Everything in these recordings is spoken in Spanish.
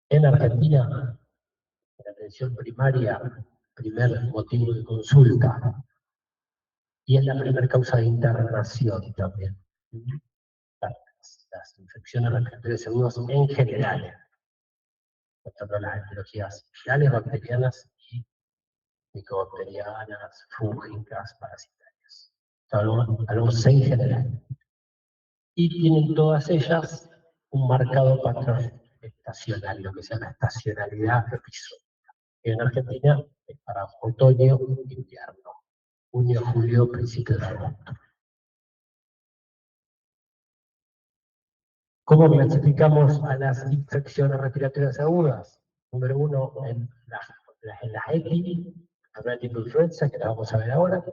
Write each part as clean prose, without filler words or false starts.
En Argentina, la atención primaria, primer motivo de consulta, y es la primera causa de internación también. Las infecciones respiratorias agudas en general, tanto las etiologías virales, bacterianas y micobacterianas, fúngicas, parasitarias. Hablamos en general. Y tienen todas ellas un marcado patrón estacional, lo que se llama estacionalidad episódica. En Argentina es para otoño e invierno, junio, julio, principio de agosto. ¿Cómo clasificamos a las infecciones respiratorias agudas? Número uno, en las EPI, la tipo influenza, que la vamos a ver ahora.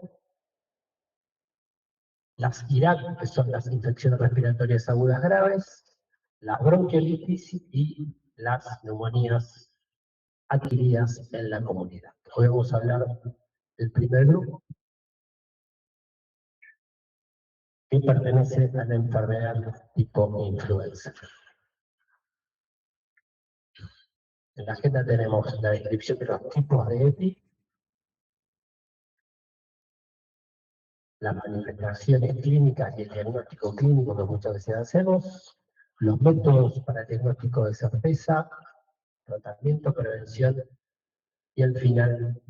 Las IRAC, que son las infecciones respiratorias agudas graves. Las bronquiolitis y las neumonías adquiridas en la comunidad. Hoy vamos a hablar del primer grupo, que pertenece a la enfermedad tipo influenza. En la agenda tenemos la descripción de los tipos de EPI, las manifestaciones clínicas y el diagnóstico clínico que muchas veces hacemos, los métodos para el diagnóstico de certeza, tratamiento, prevención y al final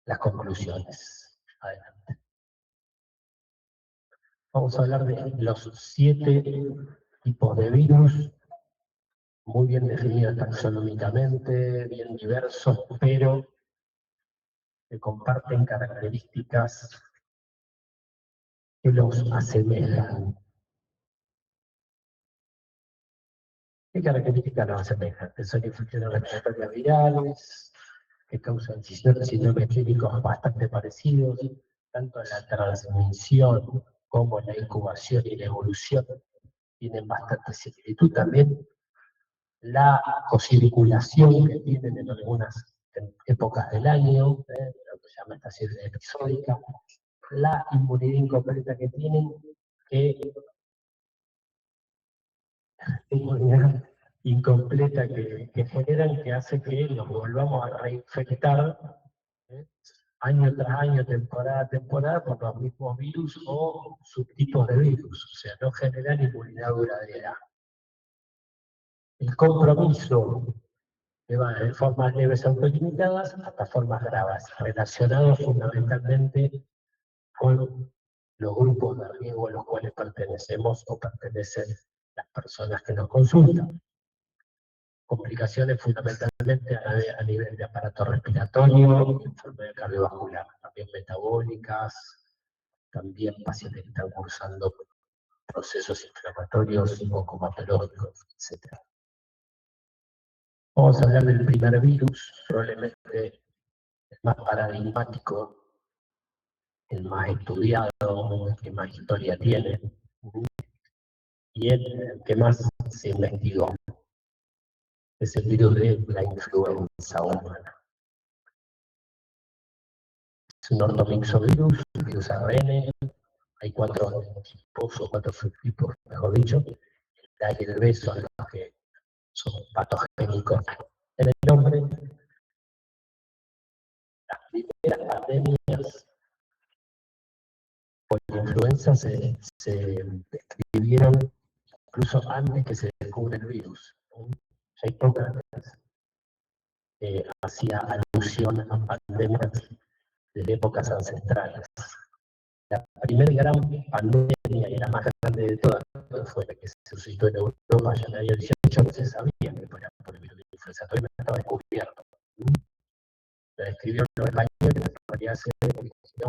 las conclusiones. Adelante. Vamos a hablar de los 7 tipos de virus, muy bien definidos taxonómicamente, bien diversos, pero que comparten características que los asemejan. ¿Qué características nos asemejan? Que son infecciones respiratorias virales, que causan síndromes clínicos bastante parecidos, tanto en la transmisión como en la incubación y la evolución tienen bastante similitud también. La cocirculación que tienen en algunas épocas del año, lo que se llama estación episódica, la inmunidad incompleta que tienen, que generan, que hace que nos volvamos a reinfectar año tras año, temporada a temporada, por los mismos virus o subtipos de virus, o sea, no generan inmunidad duradera. El compromiso que va de formas leves autolimitadas hasta formas graves, relacionados fundamentalmente con los grupos de riesgo a los cuales pertenecemos o pertenecen las personas que nos consultan. Complicaciones fundamentalmente a nivel de aparato respiratorio, enfermedad cardiovascular, también metabólicas, también pacientes que están cursando procesos inflamatorios o comatológicos, etc. Vamos a hablar del primer virus, probablemente el más paradigmático, el más estudiado, el que más historia tiene, y el que más se investigó. Es el virus de la influenza humana. Es un ortomixovirus, virus ARN, hay 4 tipos o 4 subtipos, mejor dicho. El A y el B son los que son patogénicos en el hombre. Las primeras pandemias por influenza se describieron incluso antes que se descubre el virus. Hipócrates hacía alusión a pandemias de épocas ancestrales. La primera gran pandemia, y la más grande de todas, fue la que se suscitó en Europa ya en el año 18, no se sabía que era por el virus de influenza, todavía no estaba descubierto. La describieron los españoles, en realidad se originó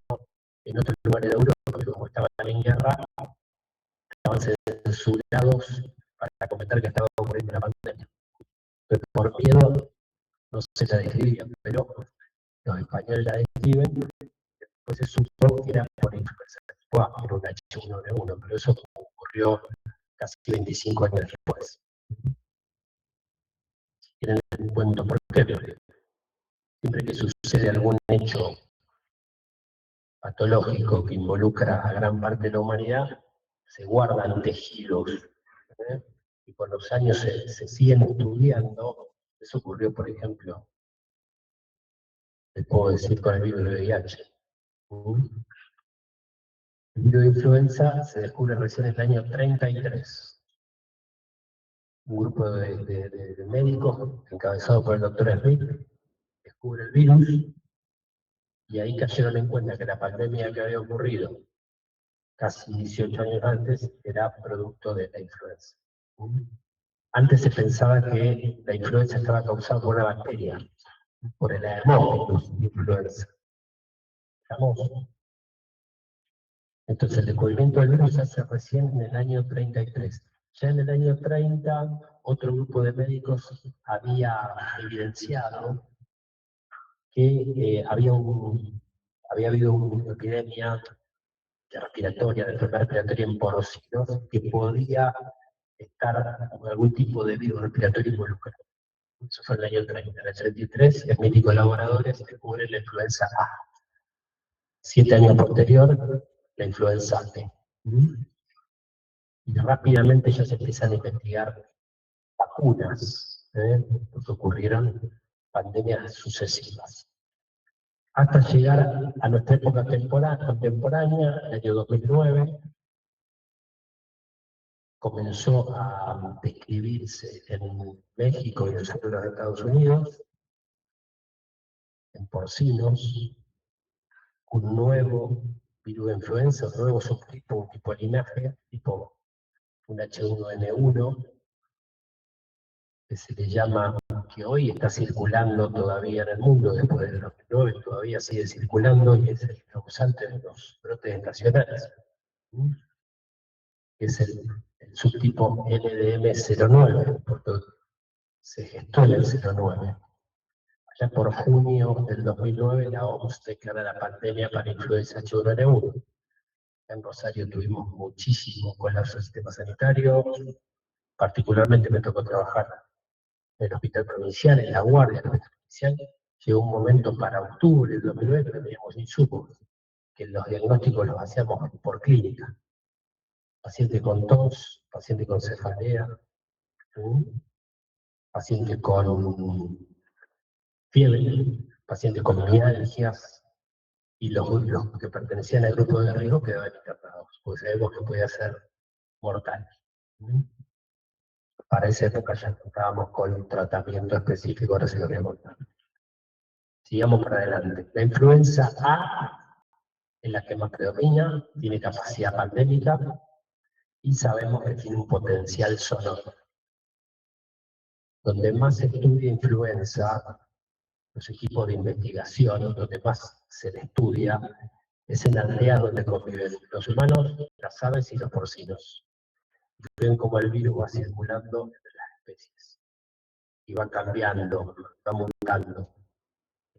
en otros lugares de Europa, pero como estaban en guerra, estaban censurados para comentar que estaba ocurriendo una pandemia. Pero por miedo no se la describían, pero los españoles la describen. Pues se supo que era por influenza tipo A, era un H1N1, pero eso ocurrió casi 25 años después. Tienen en cuenta por qué, porque siempre que sucede algún hecho patológico que involucra a gran parte de la humanidad, se guardan tejidos y con los años se siguen estudiando. Eso ocurrió, por ejemplo, les puedo decir con el virus de VIH. El virus de influenza se descubre recién en el año 33. Un grupo de médicos, encabezado por el doctor Smith, descubre el virus y ahí cayeron en cuenta que la pandemia que había ocurrido casi 18 años antes era producto de la influenza. Antes se pensaba que la influenza estaba causada por una bacteria, por el Haemophilus influenza. ¿Estamos? Entonces el descubrimiento del virus se hace recién en el año 33. Ya en el año 30, otro grupo de médicos había evidenciado que había habido una epidemia respiratoria, de enfermedad respiratoria en porocinos, que podía estar con algún tipo de virus respiratorio involucrado. Eso fue en el año 30. En el 33, Smith y colaboradores descubren la influenza A. 7 años posterior, la influenza B. Y rápidamente ya se empiezan a investigar vacunas, porque ocurrieron pandemias sucesivas. Hasta llegar a nuestra época contemporánea, el año 2009, comenzó a describirse en México y en el sur de los Estados Unidos, en porcinos, un nuevo virus de influenza, un nuevo subtipo, un tipo de linaje, tipo un H1N1, que se le llama, que hoy está circulando todavía en el mundo, después del 2009, todavía sigue circulando y es el causante de los brotes estacionales, que es el subtipo NDM09, porque se gestó en el 09. Ya por junio del 2009 la OMS declara la pandemia para influenza H1N1. En Rosario tuvimos muchísimo colapso del sistema sanitario, particularmente me tocó trabajar en el hospital provincial, en la guardia del hospital provincial. Llegó un momento para octubre del 2009 que teníamos insumos, que los diagnósticos los hacíamos por clínica. Paciente con tos, paciente con cefalea, paciente con fiebre, paciente con mialgias, y los que pertenecían al grupo de riesgo quedaban internados, porque sabemos que podía ser mortal. Para esa época ya contábamos con un tratamiento específico, ahora se lo voy a contar. Sigamos para adelante. La influenza A es la que más predomina, tiene capacidad pandémica y sabemos que tiene un potencial sonoro. Donde más se estudia influenza, los equipos de investigación, donde más se le estudia, es en aldeas donde conviven los humanos, las aves y los porcinos. Ven cómo el virus va circulando entre las especies y va cambiando, va mutando.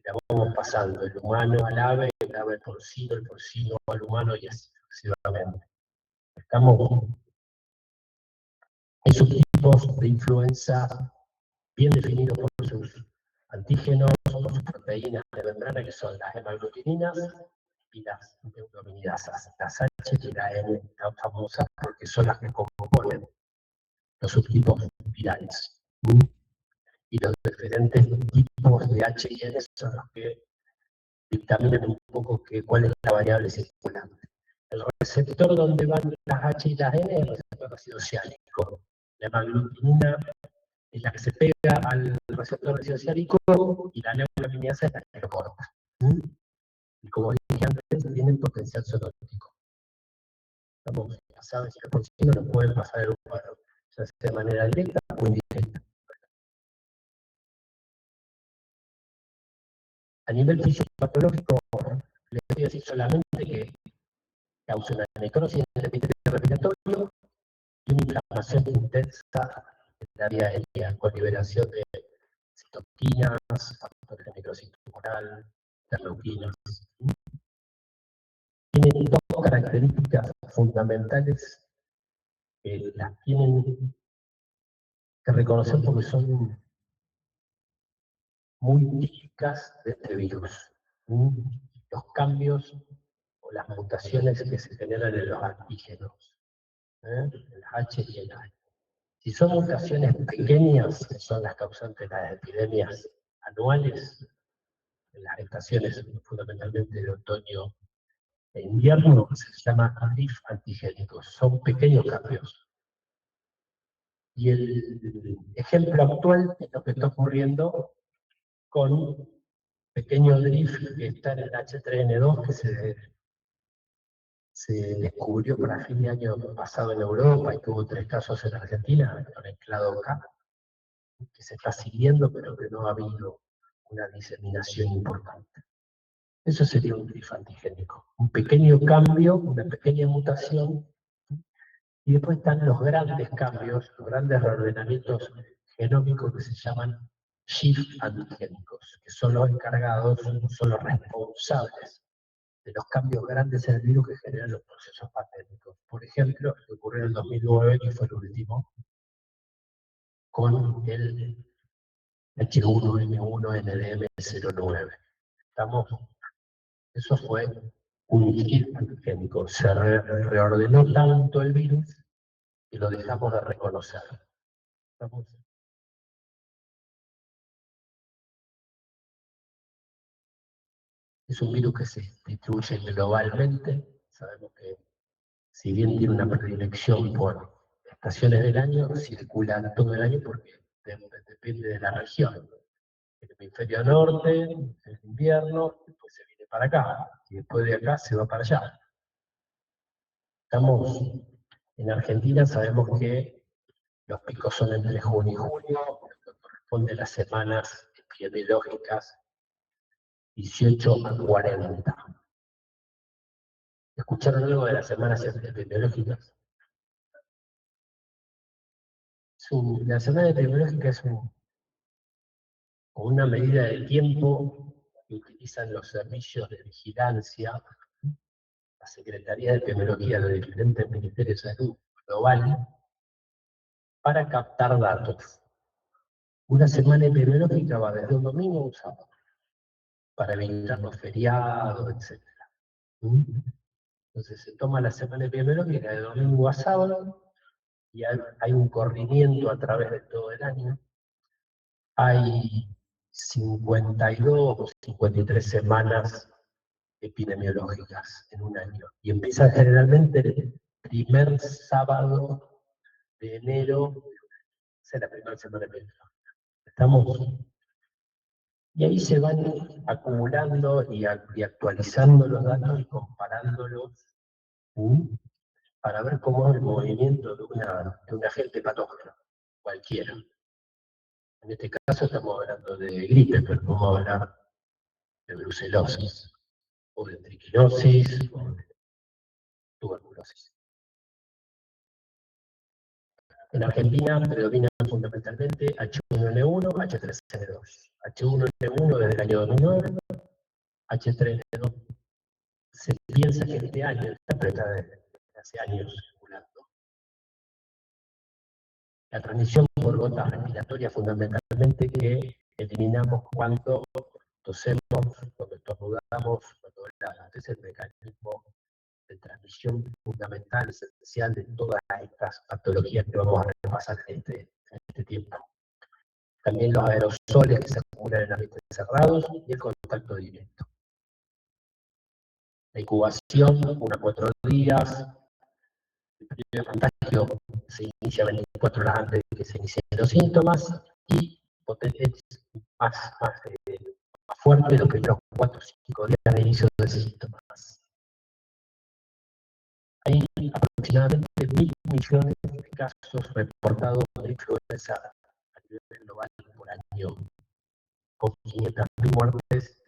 La vamos pasando del humano al ave, el ave al porcino, el porcino al humano y así sucesivamente. Hay subtipos de influenza bien definidos por sus antígenos, por sus proteínas de membrana, que son las hemaglutininas y las neuraminidasas, las H y la N, tan famosas porque son las que componen los subtipos virales. Y los diferentes tipos de H y N son los que dictaminan un poco cuál es la variable circulante. El receptor donde van las H y las N es el receptor ácido ciálico. La hemaglutinina es la que se pega al receptor ácido ciálico y la neuraminidasa es la que lo corta. Y como dije antes, tienen potencial sonótico. Estamos, ya saben, si el porcino no pueden pasar el humano, ya sea de manera directa o indirecta. A nivel fisiopatológico, les voy a decir solamente que causa una necrosis en el epitelio respiratorio y una inflamación intensa en la vía aérea, con liberación de citoquinas, factores de necrosis tumoral, interleuquinas. Tiene dos características fundamentales que las tienen que reconocer porque son muy típicas de este virus. Los cambios o las mutaciones que se generan en los antígenos, el H y el A. Si son mutaciones pequeñas, que son las causantes de las epidemias anuales, en las estaciones fundamentalmente de otoño e invierno, se llama drift antigénicos. Son pequeños cambios. Y el ejemplo actual es lo que está ocurriendo con pequeño drift que está en el H3N2, que se descubrió para fin de año pasado en Europa y tuvo 3 casos en Argentina, con el clado K, que se está siguiendo, pero que no ha habido una diseminación importante. Eso sería un drift antigénico. Un pequeño cambio, una pequeña mutación. Y después están los grandes cambios, los grandes reordenamientos genómicos que se llaman shift antigénicos, que son los encargados, son los responsables de los cambios grandes en el virus que generan los procesos pandémicos. Por ejemplo, el que ocurrió en el 2009, que fue el último, con el H1N1-NDM09. Eso fue un shift antigénico. Se reordenó tanto el virus y lo dejamos de reconocer. ¿Estamos? Es un virus que se distribuye globalmente. Sabemos que, si bien tiene una predilección por estaciones del año, circula todo el año porque depende de la región. El hemisferio norte, el invierno, después se viene para acá, y después de acá se va para allá. Estamos en Argentina, sabemos que los picos son entre junio y julio, que corresponde a las semanas epidemiológicas 18 a 40. ¿Escucharon algo de las semanas epidemiológicas? La semana epidemiológica es una medida de tiempo que utilizan los servicios de vigilancia, la Secretaría de Epidemiología de los diferentes ministerios de salud global, para captar datos. Una semana epidemiológica va desde un domingo a un sábado, para evitar los feriados, etc. Entonces se toma la semana epidemiológica de domingo a sábado, y hay un corrimiento a través de todo el año. Hay 52 o 53 semanas epidemiológicas en un año. Y empieza generalmente el primer sábado de enero, es la primera semana epidemiológica. ¿Estamos? Y ahí se van acumulando y actualizando los datos y comparándolos para ver cómo es el movimiento de un agente patógeno, cualquiera. En este caso estamos hablando de gripe, pero podemos hablar de brucelosis, o de triquinosis, o de tuberculosis. En Argentina predominan fundamentalmente H1N1, H3N2. H1N1 desde el año 2009, H3N2 se piensa que este año, pero está desde hace años circulando. La transmisión por gotas respiratorias fundamentalmente que eliminamos cuando tosemos, cuando estornudamos, cuando hablamos. Este es el mecanismo de transmisión fundamental, esencial de todas estas patologías que vamos a repasar en este tiempo. También los aerosoles que se acumulan en ambientes cerrados y el contacto directo. La incubación, 1 a 4 días. El primer contagio se inicia 24 horas antes de que se inicien los síntomas, y es más fuerte los primeros 4 o 5 días de inicio de síntomas. Hay aproximadamente 1.000 millones de casos reportados de influenza a nivel global por año, con 500.000 muertes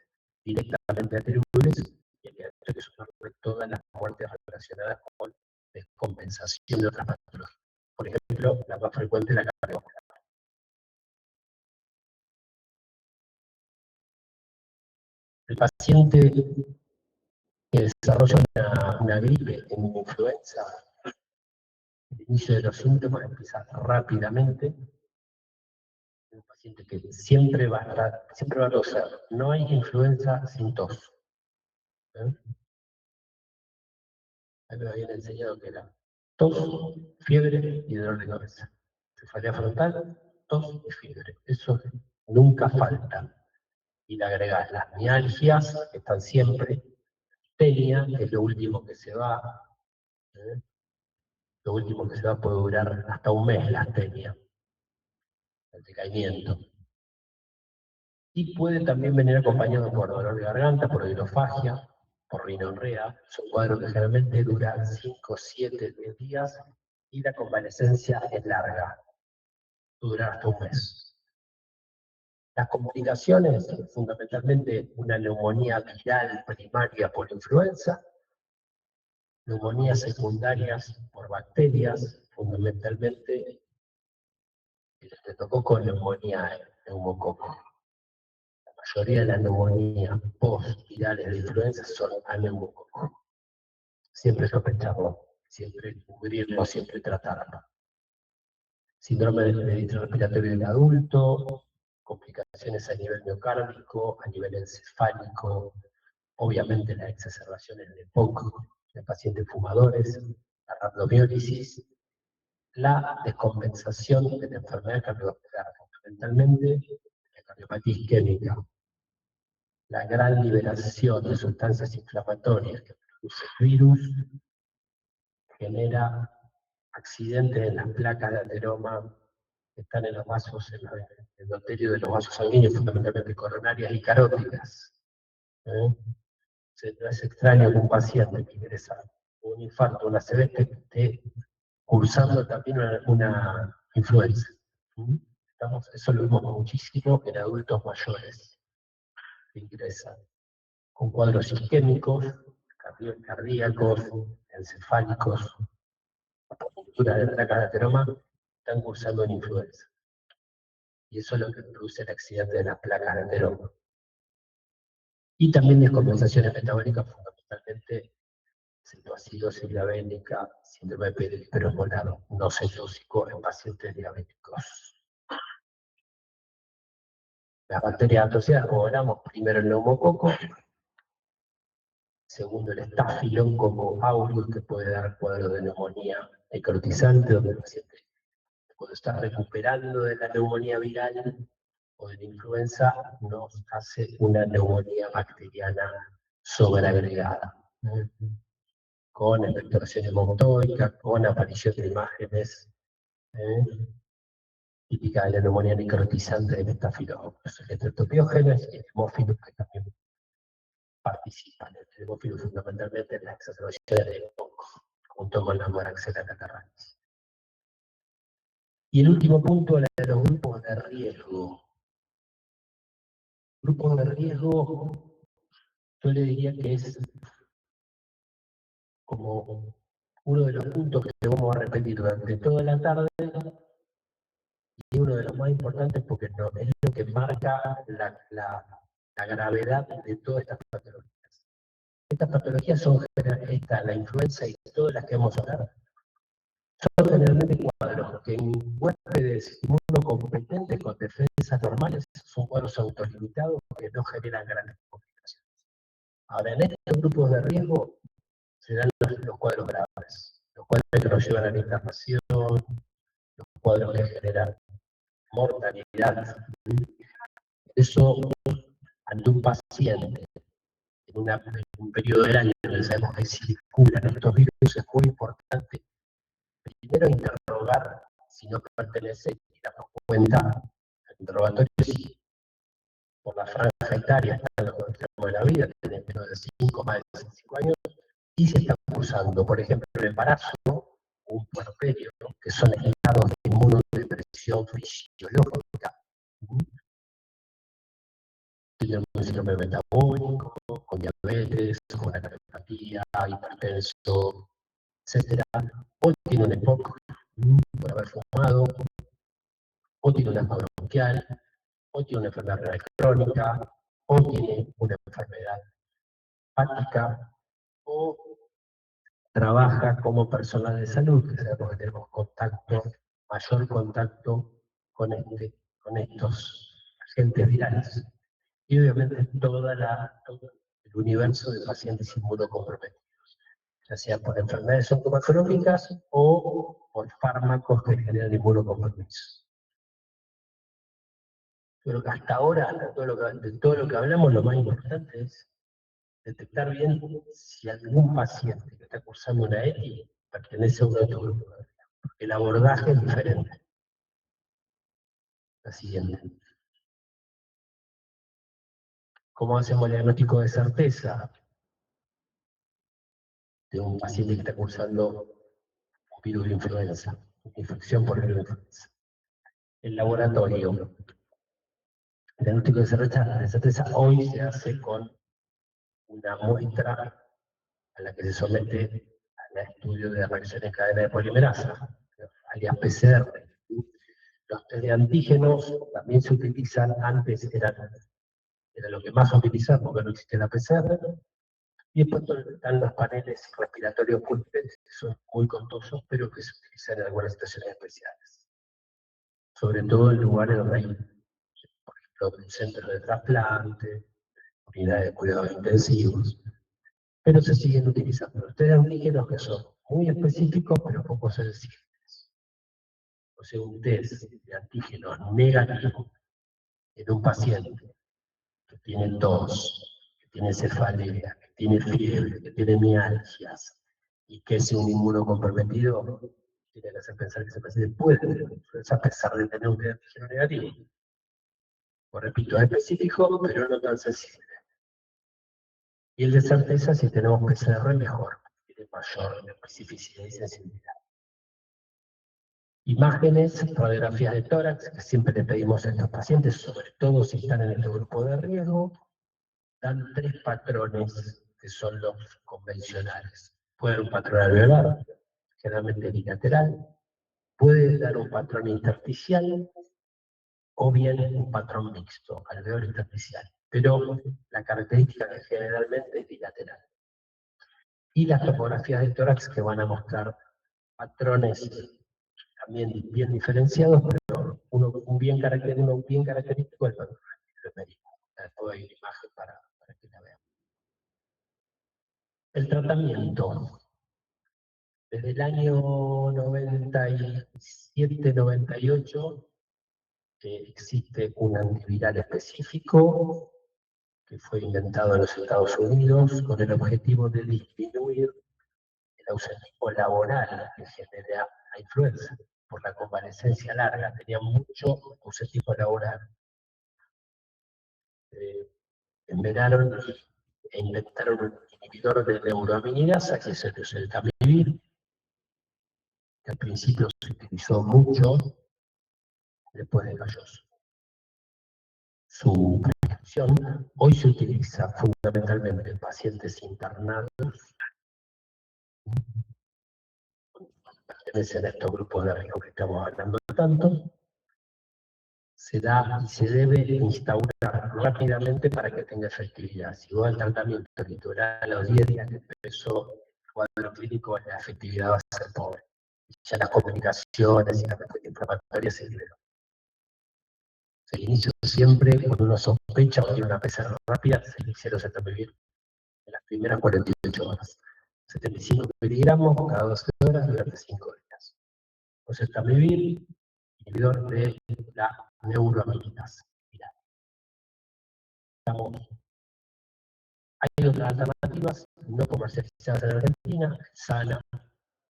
directamente atribuibles, y hay que decir que son todas las muertes relacionadas con descompensación de otras patologías. Por ejemplo, la más frecuente es la cardiovascular. El paciente que desarrolla una gripe en una influenza, el inicio de los síntomas empieza rápidamente. Un paciente que siempre va a toser. No hay influenza sin tos. A mí me habían enseñado que era tos, fiebre y dolor de cabeza. cefalea frontal, tos y fiebre. Eso nunca falta. Y le agregás las mialgias, que están siempre, tenia, que es lo último que se va, ¿eh? Lo último que se va puede durar hasta un mes la astenia, el decaimiento. Y puede también venir acompañado por dolor de garganta, por hidrofagia, por rinorrea. Es un cuadro que generalmente dura 5, 7, 10 días y la convalecencia es larga, dura hasta un mes. Las complicaciones, fundamentalmente una neumonía viral primaria por influenza, neumonías secundarias por bacterias, fundamentalmente el estreptococo, neumonía neumococo. La mayoría de las neumonías post-virales de influenza son a neumococo. Siempre sospecharlo, siempre cubrirlo, siempre tratarlo. Síndrome del respiratorio del adulto, complicaciones a nivel miocárdico, a nivel encefálico, obviamente las exacerbaciones de EPOC en pacientes fumadores, la rhabdomiólisis, la descompensación de la enfermedad cardiovascular, fundamentalmente la cardiopatía isquémica, la gran liberación de sustancias inflamatorias que produce el virus, genera accidentes en las placas de ateroma que están en los vasos, en el endotelio de los vasos sanguíneos, fundamentalmente coronarias y carótidas. ¿Eh? No es extraño que un paciente que ingresa un infarto, una CB, esté cursando también una influenza. Eso lo vemos muchísimo en adultos mayores que ingresan con cuadros isquémicos, cardíacos, encefálicos, ruptura de placas de ateroma, están cursando en influenza. Y eso es lo que produce el accidente de las placas de ateroma. Y también descompensaciones metabólicas, fundamentalmente cetoacidosis diabética, síndrome de hiperosmolar no cetóxico en pacientes diabéticos. Las bacterias asociadas, como hablamos, primero el neumococo, segundo el Staphylococcus aureus, que puede dar cuadros de neumonía necrotizante, donde el paciente cuando está recuperando de la neumonía viral o de la influenza, nos hace una neumonía bacteriana sobreagregada, con expectoración hemotóica, con aparición de imágenes típicas de la neumonía necrotizante del estafilococcus. El estreptopiógenes y el hemófilos que también participan. El hemófilos fundamentalmente en las exacerbaciones de EPOC, junto con la moraxela catarrhalis. Y el último punto, la de los grupos de riesgo. Grupos de riesgo, yo le diría que es como uno de los puntos que vamos a repetir durante toda la tarde, y uno de los más importantes porque no, es lo que marca la gravedad de todas estas patologías. Estas patologías son la influenza y todas las que vamos a hablar, son generalmente cuadros que en huéspedes inmunocompetentes con defensas normales son cuadros autolimitados que no generan grandes complicaciones. Ahora, en estos grupos de riesgo se dan los cuadros graves, los cuadros que nos llevan a la internación, los cuadros que generan mortalidad. Eso, ante un paciente en un periodo del año en el que sabemos que circulan estos virus, es muy importante primero interrogar si no pertenece y darnos cuenta al interrogatorio si por la franja etaria está en los extremos de la vida, tiene menos de 5, más de 5 años, y se está cursando, por ejemplo, el embarazo o un puerperio, que son estados de inmunodepresión fisiológica. Tiene un síndrome metabólico, con diabetes, con una cardiopatía, hipertenso, etc. O tiene un EPOC por haber fumado, o tiene una asma bronquial, o tiene una enfermedad renal crónica, o tiene una enfermedad hepática, o trabaja como personal de salud, que sea porque tenemos mayor contacto con estos agentes virales. Y obviamente todo el universo de pacientes inmunocomprometidos. ya sea por enfermedades oncomatológicas o por fármacos que generan inmunocompromiso. Yo creo que hasta ahora, de todo lo que hablamos, lo más importante es detectar bien si algún paciente que está cursando una EPI pertenece a uno de estos grupos. Porque el abordaje es diferente. La siguiente. ¿Cómo hacemos el diagnóstico de certeza de un paciente que está cursando un virus de influenza, una infección por virus de influenza? El laboratorio. El diagnóstico de certeza hoy se hace con una muestra a la que se somete al estudio de reacción en cadena de polimerasa, alias PCR. Los test de antígenos también se utilizan, antes era lo que más se utilizaba porque no existía la PCR, y después están los paneles respiratorios múltiples, que son muy costosos, pero que se utilizan en algunas situaciones especiales. Sobre todo en lugares donde hay, por ejemplo, centros de trasplante, unidades de cuidados intensivos, pero se siguen utilizando. Los test de antígenos que son muy específicos, pero poco sensibles. O sea, un test de antígenos negativo en un paciente que tiene tos, que tiene cefalea, que tiene fiebre, que tiene mialgias, y que es un inmunocomprometido, tiene que hacer pensar que ese paciente puede tener influenza a pesar de tener un test de antígeno negativo. Pues repito, es específico, pero no tan sensible. Y el de certeza, si tenemos PCR, mejor, tiene mayor especificidad y sensibilidad. Imágenes, radiografías de tórax, que siempre le pedimos a estos pacientes, sobre todo si están en este grupo de riesgo, dan 3 patrones que son los convencionales. Puede dar un patrón alveolar, generalmente bilateral, puede dar un patrón intersticial o bien un patrón mixto, alveolar intersticial. Pero la característica que generalmente es bilateral. Y las topografías de tórax que van a mostrar patrones también bien diferenciados, pero un bien característico es el patrón numérico. Después hay una imagen para que la vean. El tratamiento. Desde el año 97-98 existe un antiviral específico que fue inventado en los Estados Unidos con el objetivo de disminuir el ausentismo laboral que genera la influenza por la convalescencia larga. Tenía mucho ausentismo laboral. Inventaron un inhibidor de neuroaminidasa, que es el Tamivir, que al principio se utilizó mucho después de Galloso. Su prescripción hoy se utiliza fundamentalmente en pacientes internados, pertenecen a estos grupos de riesgo que estamos hablando tanto, se da y se debe instaurar rápidamente para que tenga efectividad. Si va al tratamiento litoral a los 10 días que empezó el cuadro clínico, la efectividad va a ser pobre. Ya las complicaciones y la respuesta inflamatoria se liberan. Se inicia siempre cuando uno sospecha o tiene una PCR rápida, se inicia los Tamivir en las primeras 48 horas. 75 miligramos cada 12 horas durante 5 días. Entonces, Tamivir, inhibidor de la neuroaminidasa. Hay otras alternativas no comercializadas en Argentina, Sana,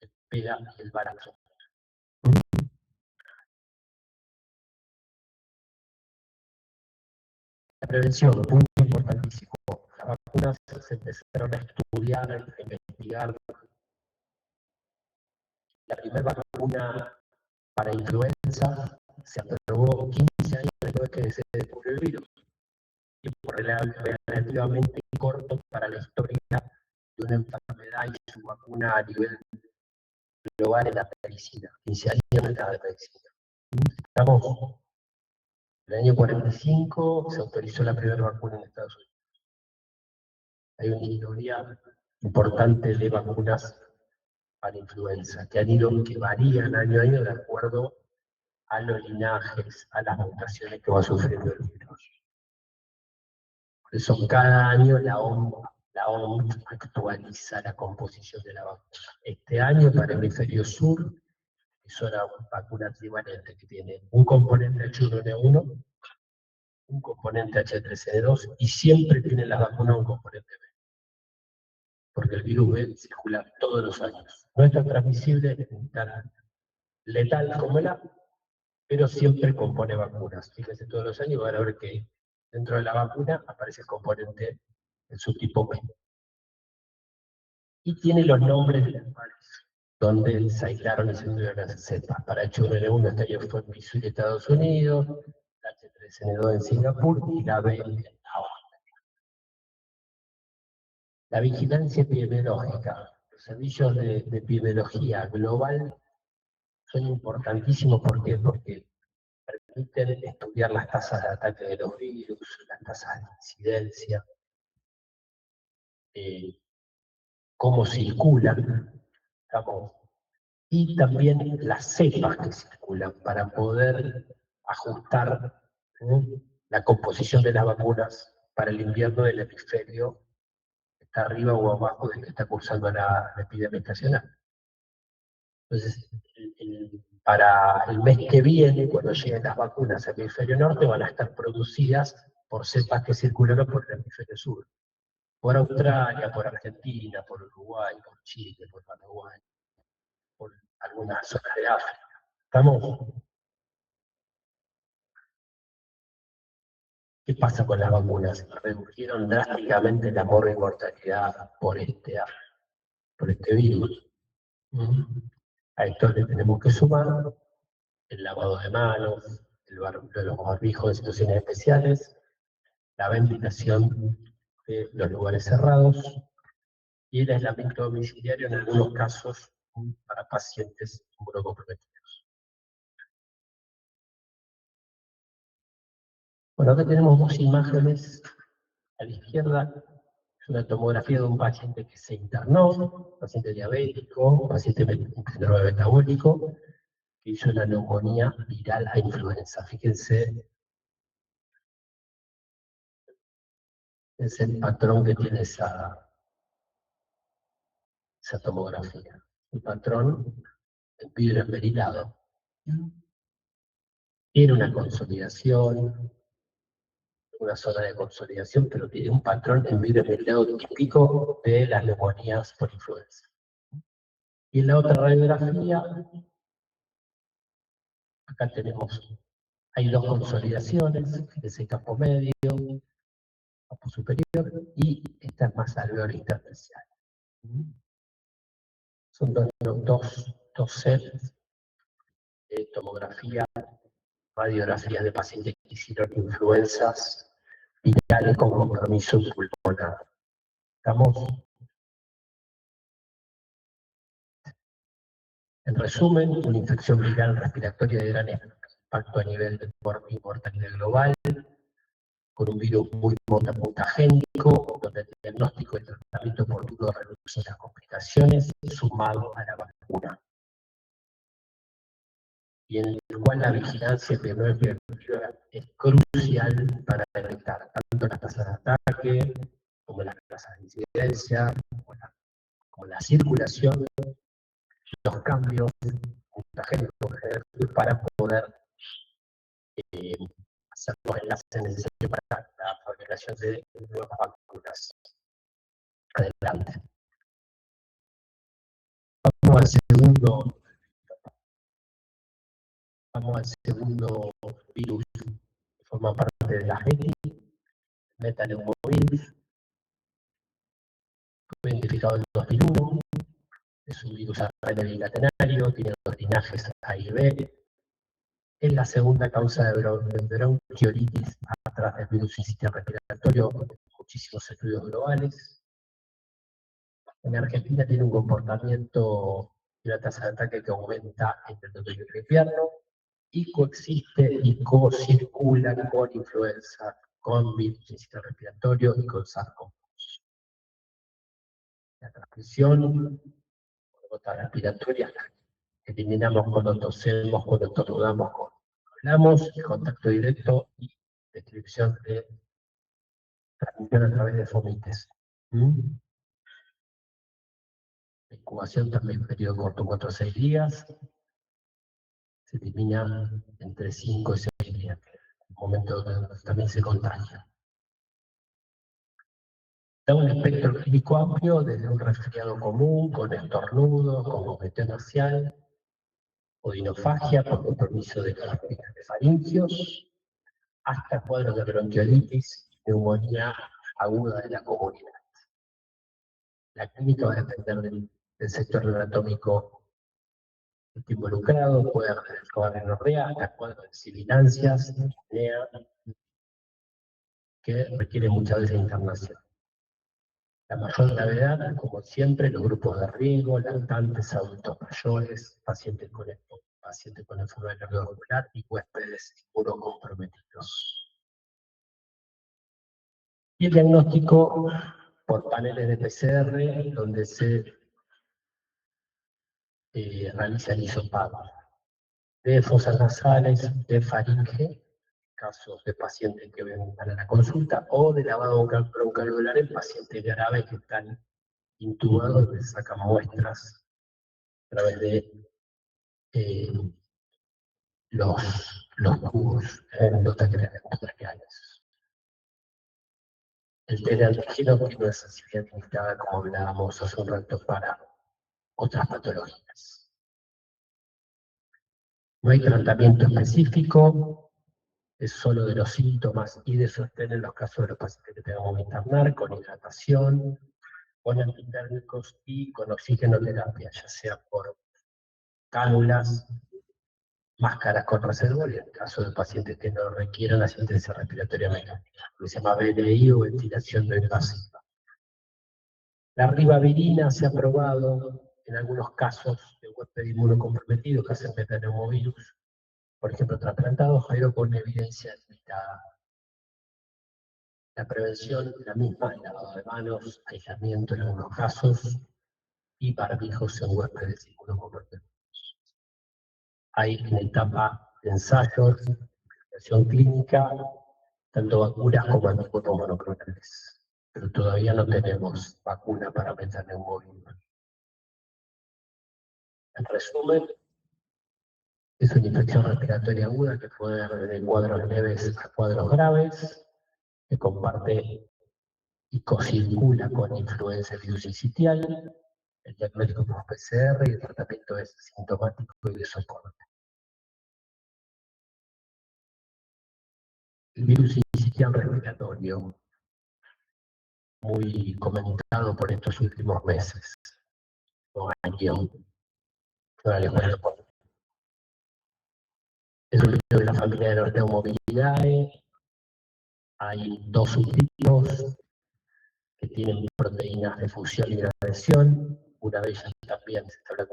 el Pega y el Barazo. La prevención, punto importantísimo. Las vacunas se empezaron a estudiar, a investigar. La primera vacuna para influenza se aprobó 15 años después que se descubrió el virus. Tiempo relativamente corto para la historia de una enfermedad y su vacuna a nivel global en la medicina. 15 años en la medicina. Estamos en el año 45, se autorizó la primera vacuna en Estados Unidos. Hay una historia importante de vacunas para influenza, que varían año a año de acuerdo a los linajes, a las mutaciones que va sufriendo el virus. Por eso cada año la OMS La OMS actualiza la composición de la vacuna. Este año para el hemisferio sur es una vacuna trivalente que tiene un componente H1N1, un componente H3N2 y siempre tiene la vacuna un componente B, porque el virus B circula todos los años. No es tan transmisible ni tan letal como el A, pero siempre compone vacunas. Fíjense todos los años, van a ver que dentro de la vacuna aparece el componente, el subtipo B. Y tiene los nombres de las pares, donde se aislaron y se unieron las cepas. Para H1N1 este año fue en Missouri, Estados Unidos, la H3N2 en Singapur y la B en Australia. La vigilancia epidemiológica. Los servicios de epidemiología global son importantísimos. ¿Por qué? Porque permiten estudiar las tasas de ataque de los virus, las tasas de incidencia, cómo circulan, digamos, y también las cepas que circulan para poder ajustar la composición de las vacunas para el invierno del hemisferio que está arriba o abajo del que está cursando la epidemia estacional. Entonces, para el mes que viene, cuando lleguen las vacunas al hemisferio norte, van a estar producidas por cepas que circularon por el hemisferio sur. Por Australia, por Argentina, por Uruguay, por Chile, por Paraguay, por algunas zonas de África. ¿Estamos? ¿Qué pasa con las vacunas? Redujeron drásticamente la mortalidad por este virus. A esto le tenemos que sumar el lavado de manos, los barbijos de situaciones especiales, la ventilación de los lugares cerrados y el aislamiento domiciliario en algunos casos para pacientes inmunocomprometidos. Bueno, acá tenemos dos imágenes. A la izquierda es una tomografía de un paciente que se internó, paciente diabético, paciente con síndrome metabólico, que hizo una neumonía viral a influenza. Fíjense, es el patrón que tiene esa tomografía. El patrón, el vidrio esmerilado. Tiene una consolidación, una zona de consolidación, pero tiene un patrón en vidrio esmerilado típico de las neumonías por influenza. Y en la otra radiografía, acá tenemos, hay dos consolidaciones, ese campo medio, campo superior, y esta es más alveolar intersticial. Son dos sets de tomografía, radiografías de pacientes que hicieron influencias virales con compromiso pulmonar. ¿Estamos? En resumen, una infección viral respiratoria de gran impacto a nivel de mortalidad global, con un virus muy mutagénico, donde el diagnóstico y el tratamiento oportuno reduce las complicaciones, sumado a la vacuna. Y en el cual la vigilancia epidemiológica es crucial para detectar tanto las tasas de ataque, como las tasas de incidencia, como la circulación, los cambios mutagénicos para poder hacer los enlaces necesarios para la fabricación de nuevas vacunas. Adelante. Vamos al segundo virus que forma parte de la GETI, metaneumovirus. Fue identificado en 2001. Es un virus ARN bicatenario, tiene dos linajes A y B. Es la segunda causa de bronquiolitis atrás del virus sincitial respiratorio, muchísimos estudios globales. En Argentina tiene un comportamiento y una tasa de ataque que aumenta entre el otoño y el invierno, y coexiste y co-circula con influenza, con virus sincitial respiratorio y con SARS-CoV. La transmisión por gota respiratoria eliminamos cuando tosemos, cuando estornudamos, cuando hablamos, el contacto directo y descripción de transmisión a través de fomites. ¿Mm? La incubación también, periodo corto, 4 a 6 días. Se elimina entre 5 y 6 días, el momento donde también se contagia. Da un espectro clínico amplio, desde un resfriado común, con estornudo, con congestión nasal, odinofagia, por compromiso de las faringios, hasta cuadros de bronquiolitis y neumonía aguda de la comunidad. La clínica va a depender del sector anatómico involucrado, puede haber gonorrea, hasta cuadros de sibilancias, apnea, que requiere muchas veces internación. La mayor gravedad, como siempre, los grupos de riesgo, lactantes, adultos mayores, pacientes con enfermedad cardiovascular y huéspedes inmunocomprometidos. Y el diagnóstico por paneles de PCR, donde se realiza el hisopado de fosas nasales, de faringe, casos de pacientes que ven a la consulta, o de lavado broncoalveolar en pacientes graves que están intubados, que sacan muestras a través de los tubos endotraqueales. El test de antígeno que no es así administrada como hablábamos hace un rato para otras patologías. No hay tratamiento específico, es solo de los síntomas y de sostén en los casos de los pacientes que tengamos que internar, con hidratación, con antitérmicos y con oxigenoterapia, ya sea por cánulas, máscaras con reservorio, en el caso de pacientes que no requieran asistencia respiratoria mecánica, que se llama BNI o ventilación no invasiva. La ribavirina se ha probado en algunos casos de huésped inmunocomprometido que hacen metaneumovirus, por ejemplo, trasplantados, pero con evidencia limitada. La prevención, la misma, el lavado de manos, aislamiento en algunos casos y barbijos en huéspedes inmunocomprometidos. Hay en etapa de ensayos, investigación clínica, tanto vacunas como anticuerpos monoclonales. Pero todavía no tenemos vacuna para metaneumovirus. En resumen, es una infección respiratoria aguda que puede ir de cuadros leves a cuadros graves, que comparte y cocircula con influenza virus incitial. El diagnóstico por PCR y el tratamiento es sintomático y de soporte. El virus incitial respiratorio, muy comentado por estos últimos meses, o años. Es un virus de la familia de los Pneumomylidae. Hay dos subtipos que tienen proteínas de fusión y de adhesión. Una de ellas también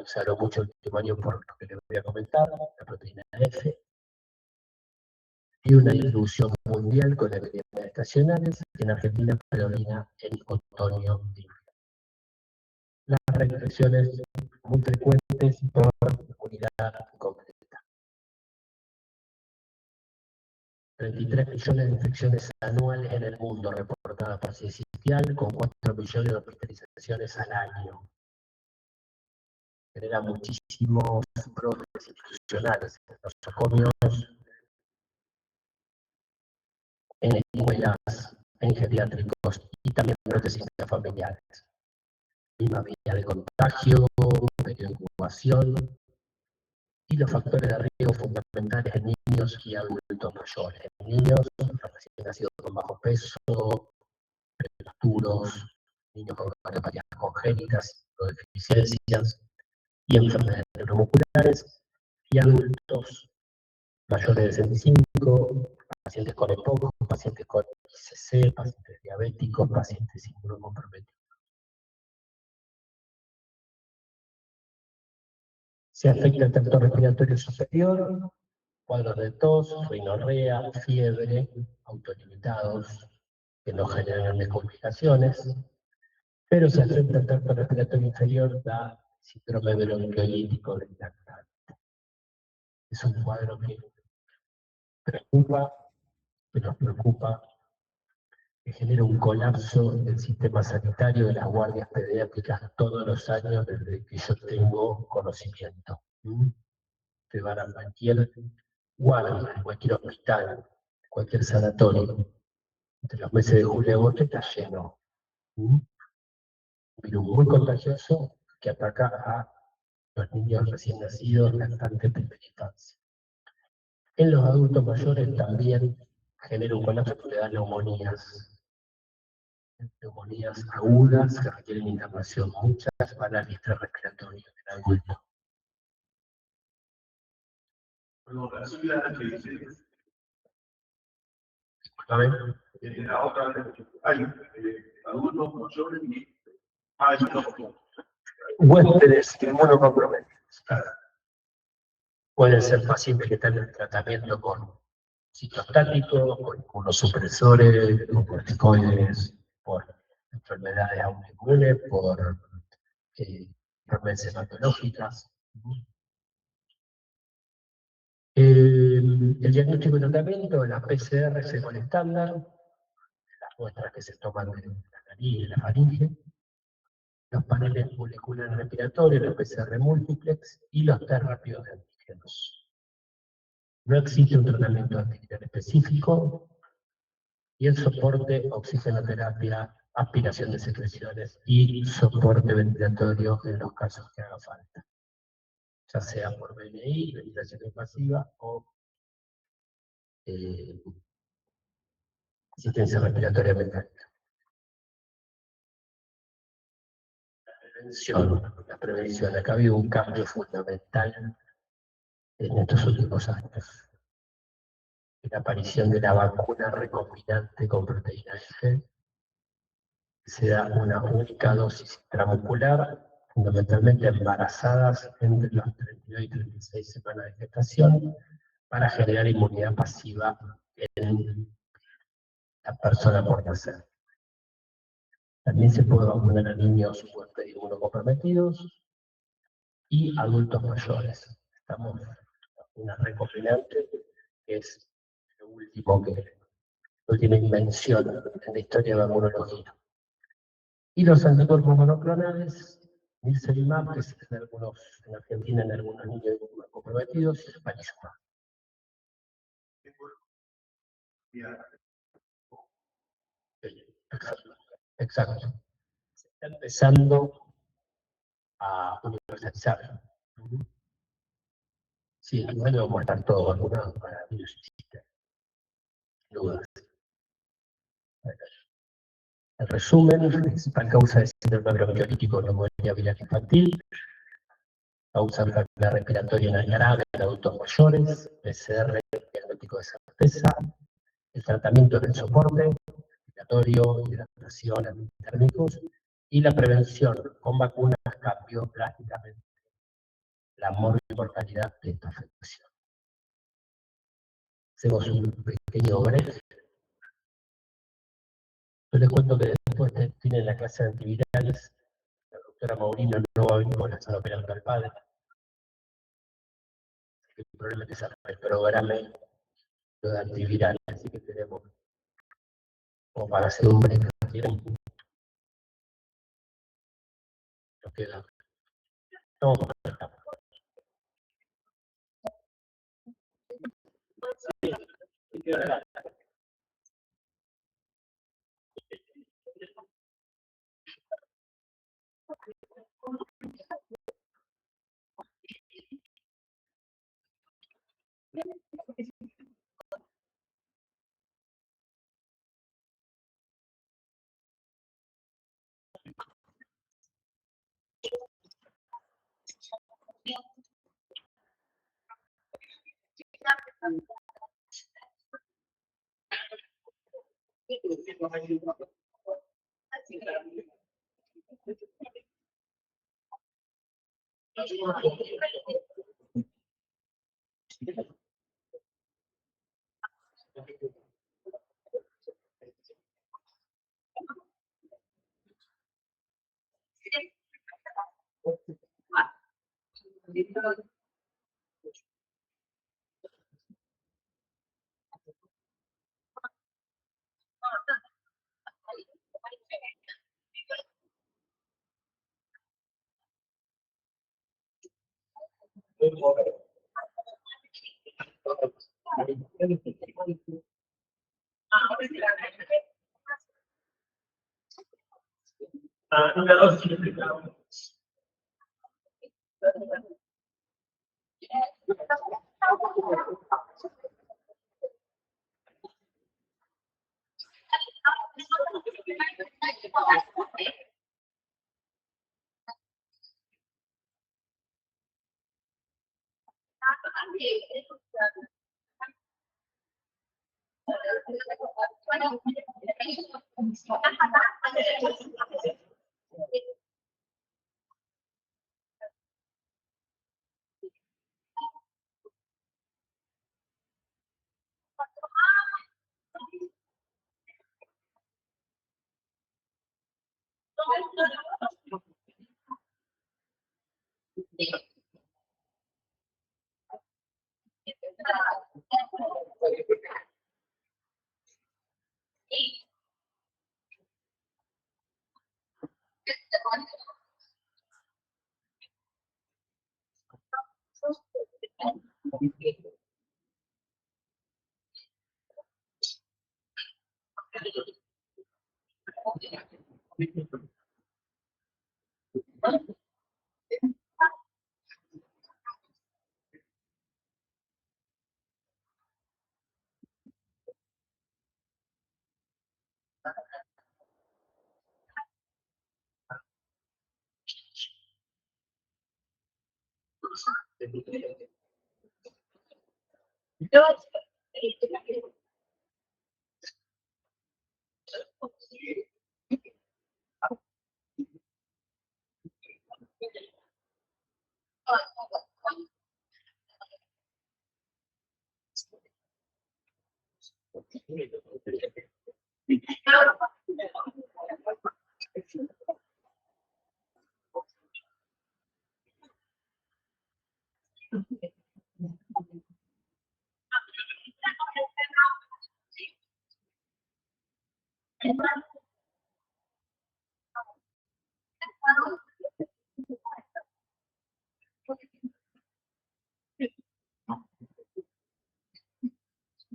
se habló mucho el último año por lo que les voy a comentar, la proteína F. Y una distribución mundial con epidemias estacionales, que en Argentina predomina en otoño y invierno. Las reinfecciones muy frecuentes por unidad completa. 33 millones de infecciones anuales en el mundo reportadas por Ciencial, con 4 millones de hospitalizaciones al año. Genera muchísimos brotes institucionales en los nosocomios, en escuelas, en geriátricos y también brotes intrafamiliares. Misma vía de contagio, periodo de incubación y los factores de riesgo fundamentales en niños y adultos mayores. En niños, recién nacidos con bajo peso, prematuros, niños con cardiopatías congénitas, deficiencias y enfermedades neuromusculares, y adultos mayores de 65, pacientes con EPOC, pacientes con ICC, pacientes diabéticos, pacientes inmunocomprometidos. Se afecta el tracto respiratorio superior, cuadros de tos, rinorrea, fiebre, autolimitados, que no generan grandes complicaciones, pero se afecta el tracto respiratorio inferior, da síndrome bronquiolítico del lactante. Es un cuadro que preocupa, que nos preocupa, que genera un colapso del sistema sanitario de las guardias pediátricas todos los años desde que yo tengo conocimiento. Se van a cualquier guardia, en cualquier hospital, cualquier sanatorio. Entre los meses de julio y agosto está lleno. Un virus muy contagioso que ataca a los niños recién nacidos, lactantes, primera infancia. En los adultos mayores también genera un colapso porque da neumonías agudas que requieren internación. Muchas van al estrés respiratorio del adulto. Bueno, la subida que dice, A ver, la otra, hay adultos mayores y hay huéspedes inmunocomprometidos. Pueden ser pacientes que están en tratamiento con citostáticos, con inmunosupresores, con corticoides, por enfermedades autoinmunes, por enfermedades hematológicas. El diagnóstico y tratamiento, las PCR según estándar, las muestras que se toman de la nariz y de la faringe, los paneles moleculares respiratorios, los PCR multiplex y los test rápidos de antígenos. No existe un tratamiento antiviral específico y el soporte oxigenoterapia, aspiración de secreciones y soporte ventilatorio en los casos que haga falta, ya sea por BNI, ventilación invasiva o asistencia respiratoria mecánica. La prevención. Acá ha habido un cambio fundamental en estos últimos años. La aparición de la vacuna recombinante con proteína G, se da una única dosis intramuscular, fundamentalmente embarazadas entre las 32 y 36 semanas de gestación, para generar inmunidad pasiva en la persona por nacer. También se puede vacunar a niños inmunocomprometidos y adultos mayores. Estamos en una recombinante, que es lo último que no tiene invención en la historia de la inmunología. Y los anticuerpos monoclonales, nirsevimab, que es en Argentina en algunos niños comprometidos, y el palizumab. Exacto. Se está empezando a universalizar. Sí, igual vamos a estar todos vacunados para virus sin dudas. En resumen, la principal causa de síndrome bronquiolítico neumonía biliar infantil, causa de enfermedad respiratoria grave en adultos mayores, PCR diagnóstico de certeza, el tratamiento del soporte, respiratorio, hidratación, térmicos, y la prevención con vacunas cambió drásticamente la mortalidad de esta afectación. Hacemos un pequeño break. Yo les cuento que después tienen la clase de antivirales. La doctora Maurino no va a venir con la sala operando al padre. El problema es que se reprograme lo de antivirales, así que tenemos como para hacer un break. Nos queda. No,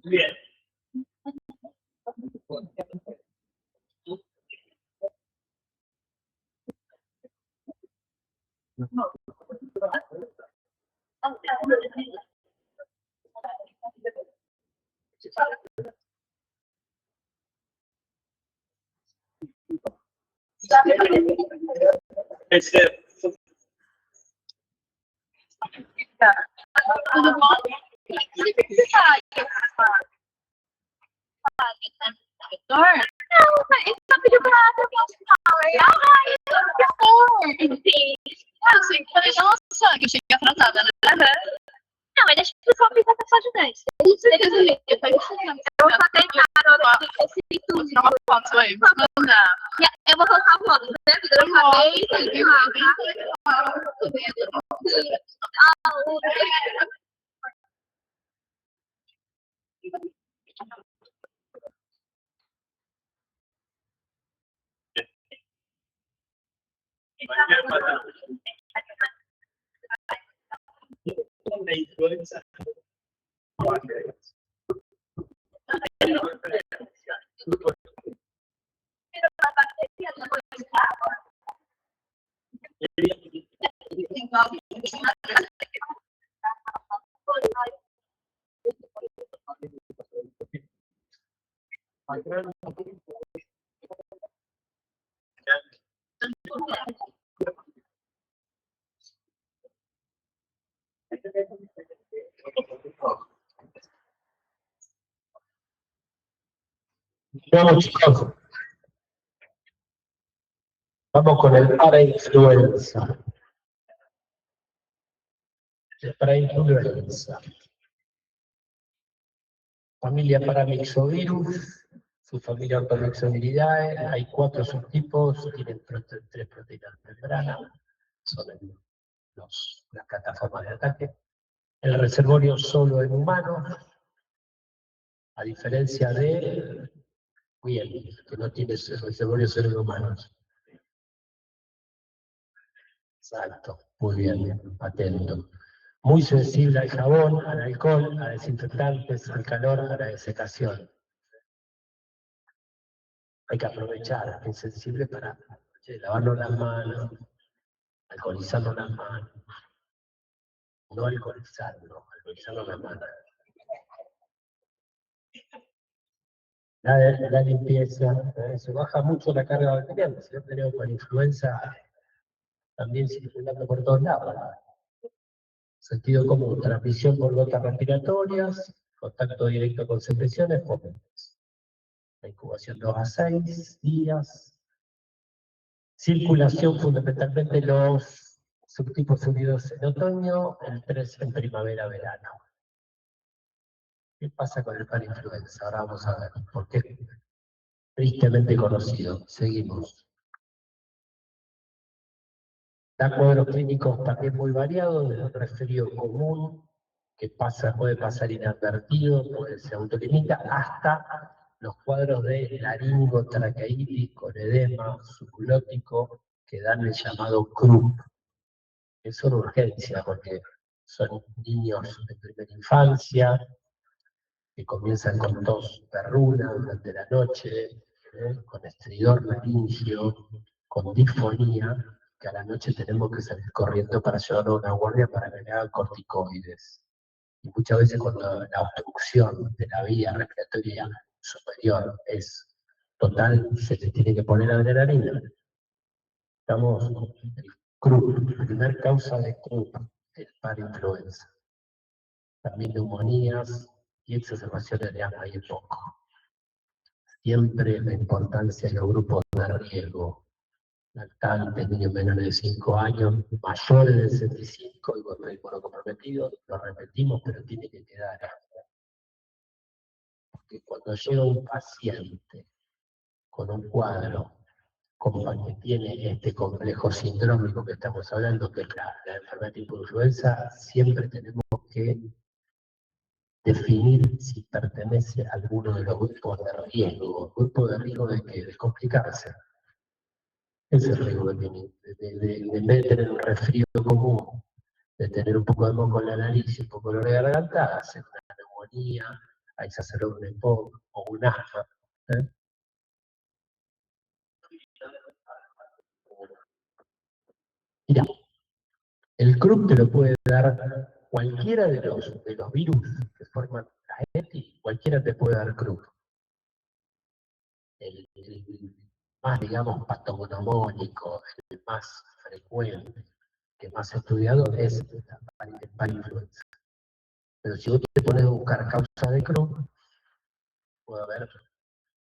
Bien. Nossa, que eu cheguei atrasada, né? Não, mas deixa o pessoal ficar com essa ajudante. Eu vou fazer tirar uma foto aí. Eu vou colocar a foto, né? Eu acabei. Bueno, chicos, vamos con el parainfluenza. El parainfluenza. Familia Paramyxovirus, su familia Orthomyxoviridae, hay 4 subtipos, tienen 3 proteínas de membrana, son las plataformas de ataque. El reservorio solo en humanos, a diferencia de Bien, que no tiene reservorio solo en humanos. Exacto, muy bien, atento. muy sensible al jabón, al alcohol, a desinfectantes, al calor, a la desecación. Hay que aprovechar, es sensible para lavarnos las manos, alcoholizarnos las manos, no alcoholizarnos las manos. La limpieza, se baja mucho la carga bacteriana, si no tenemos con influenza también circulando por todos lados. Sentido común, transmisión por gotas respiratorias, contacto directo con secreciones, potentes. La incubación 2 a 6 días. Circulación fundamentalmente los subtipos unidos en otoño, el 3 en primavera-verano. ¿Qué pasa con el parainfluenza? Ahora vamos a ver, porque es tristemente conocido. Seguimos. Da cuadros clínicos también muy variados, desde un resfrío común, que puede pasar inadvertido, puede ser autolimita, hasta los cuadros de laringotraqueitis con edema subglótico, que dan el llamado CRUP. Es una urgencia, porque son niños de primera infancia, que comienzan con tos perruna durante la noche, con estridor laringio, con disfonía, que a la noche tenemos que salir corriendo para llevarlo a una guardia para que le hagan corticoides. Y muchas veces cuando la obstrucción de la vía respiratoria superior es total, se le tiene que poner adrenalina. Estamos en el CRUP, primer causa de CRUP, el parainfluenza. También neumonías y exacerbaciones de asma y EPOC. Siempre la importancia de los grupos de riesgo. Lactantes, niños menores de 5 años, mayores de 65 y con riesgo comprometido, lo repetimos, pero tiene que quedar. Porque cuando llega un paciente con un cuadro como que tiene este complejo sindrómico que estamos hablando, que es la enfermedad tipo influenza, siempre tenemos que definir si pertenece a alguno de los grupos de riesgo. ¿Grupo de riesgo de qué? De complicarse. Ese es el riesgo que tiene. En vez de tener un resfrío común, de tener un poco de moco en la nariz y un poco de dolor de garganta, hacer una neumonía, a exacerbar un EPOC o un asma. Mira, el CRUP te lo puede dar cualquiera de los virus que forman la ETI, cualquiera te puede dar CRUP. El más, digamos, patognomónico, el más frecuente, que más estudiado es el parainfluenza. Pero si vos te pones a buscar causa de CRUP, puede haber,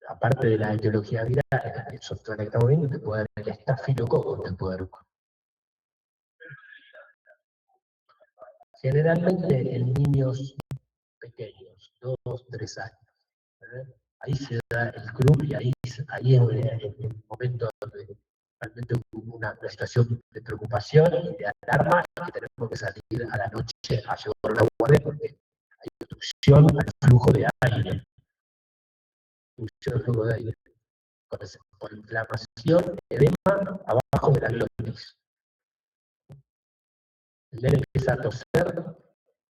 aparte de la etiología viral, eso es todo lo que estamos viendo, te puede dar el estafilococo, te puede dar. Generalmente en niños pequeños, 2, 3 años. Ahí se da el CRUP y ahí es el momento donde realmente hubo una situación de preocupación y de alarma, que tenemos que salir a la noche a llevar a la guardia porque hay obstrucción al flujo de aire. Obstrucción al flujo de aire. Por inflamación, edema abajo de la glotis. El nene empieza a toser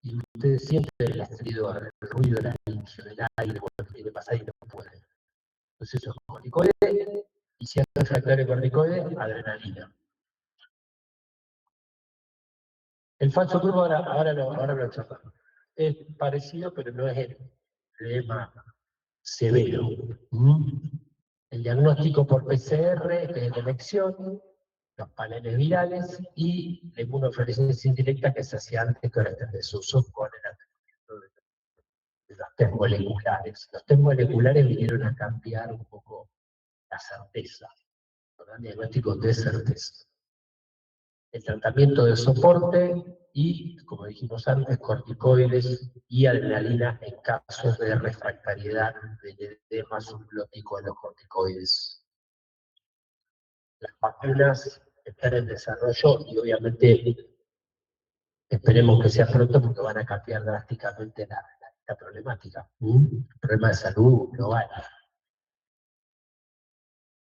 y ustedes sienten el estridor, el ruido del aire, cuando tiene que pasar y no puede. Entonces eso es corticoide, y si hay refractario corticoide, adrenalina. El falso turbo ahora lo charlamos. Es parecido, pero no es el problema severo. El diagnóstico por PCR es de elección, los paneles virales y la inmunofluorescencia indirecta que se hacía antes, que ahora está en desuso con el tratamiento de los test moleculares. Los test moleculares vinieron a cambiar un poco la certeza, ¿verdad? Diagnóstico de certeza. El tratamiento de soporte y, como dijimos antes, corticoides y adrenalina en casos de refractariedad del edema subglótico de los corticoides. Las vacunas están en desarrollo y obviamente esperemos que sea pronto porque van a cambiar drásticamente la problemática. El problema de salud global.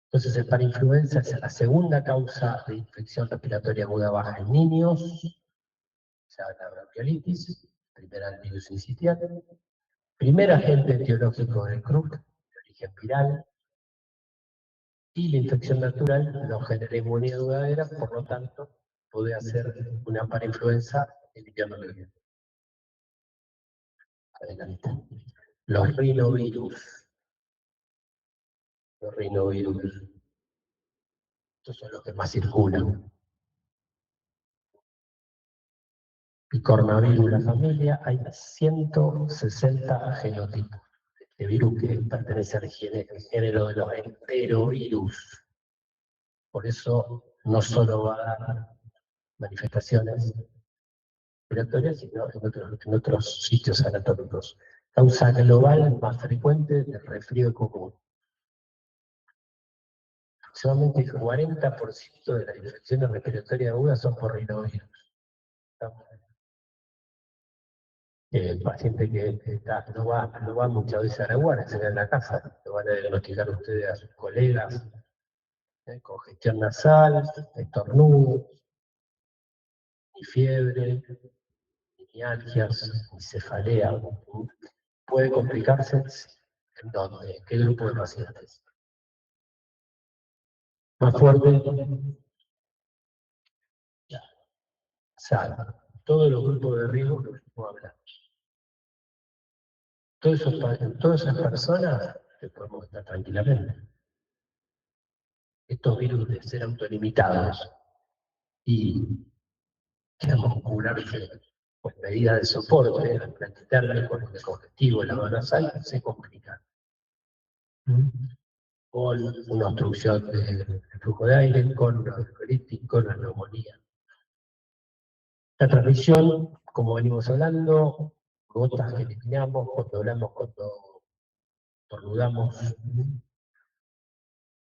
Entonces el parainfluenza es la segunda causa de infección respiratoria aguda baja en niños. sea, la bronquiolitis, primer virus incitial, primer agente etiológico del CRUC, de origen viral, y la infección natural no genera inmunidad duradera, por lo tanto, puede hacer una parainfluenza en invierno que viene. Adelante. Los rinovirus. Los rinovirus. Estos son los que más circulan. Picornavirus, la familia, hay 160 genotipos de este virus que pertenece al género de los enterovirus. Por eso no solo va a dar manifestaciones respiratorias, sino en otros sitios anatómicos. Causa global más frecuente del resfrío común. Aproximadamente el 40% de las infecciones respiratorias agudas son por rinovirus. El paciente que no va muchas veces a la guardia, se queda en la casa, lo van a diagnosticar ustedes a sus colegas, congestión nasal, estornudos, y fiebre, y mialgias, y cefalea. Puede complicarse en dónde, qué grupo de pacientes. Más fuerte, ya, sal. Todos los grupos de riesgo que vamos a hablar. Todas esas personas que podemos estar tranquilamente. Estos virus de ser autolimitados y, digamos, curarse con medidas de soporte, el antitérmico, el congestivo, el lavado nasal, se complica. Con una obstrucción del flujo de aire, con una bronquiolitis, con una neumonía. La transmisión, como venimos hablando, gotas que eliminamos, cuando hablamos, cuando estornudamos,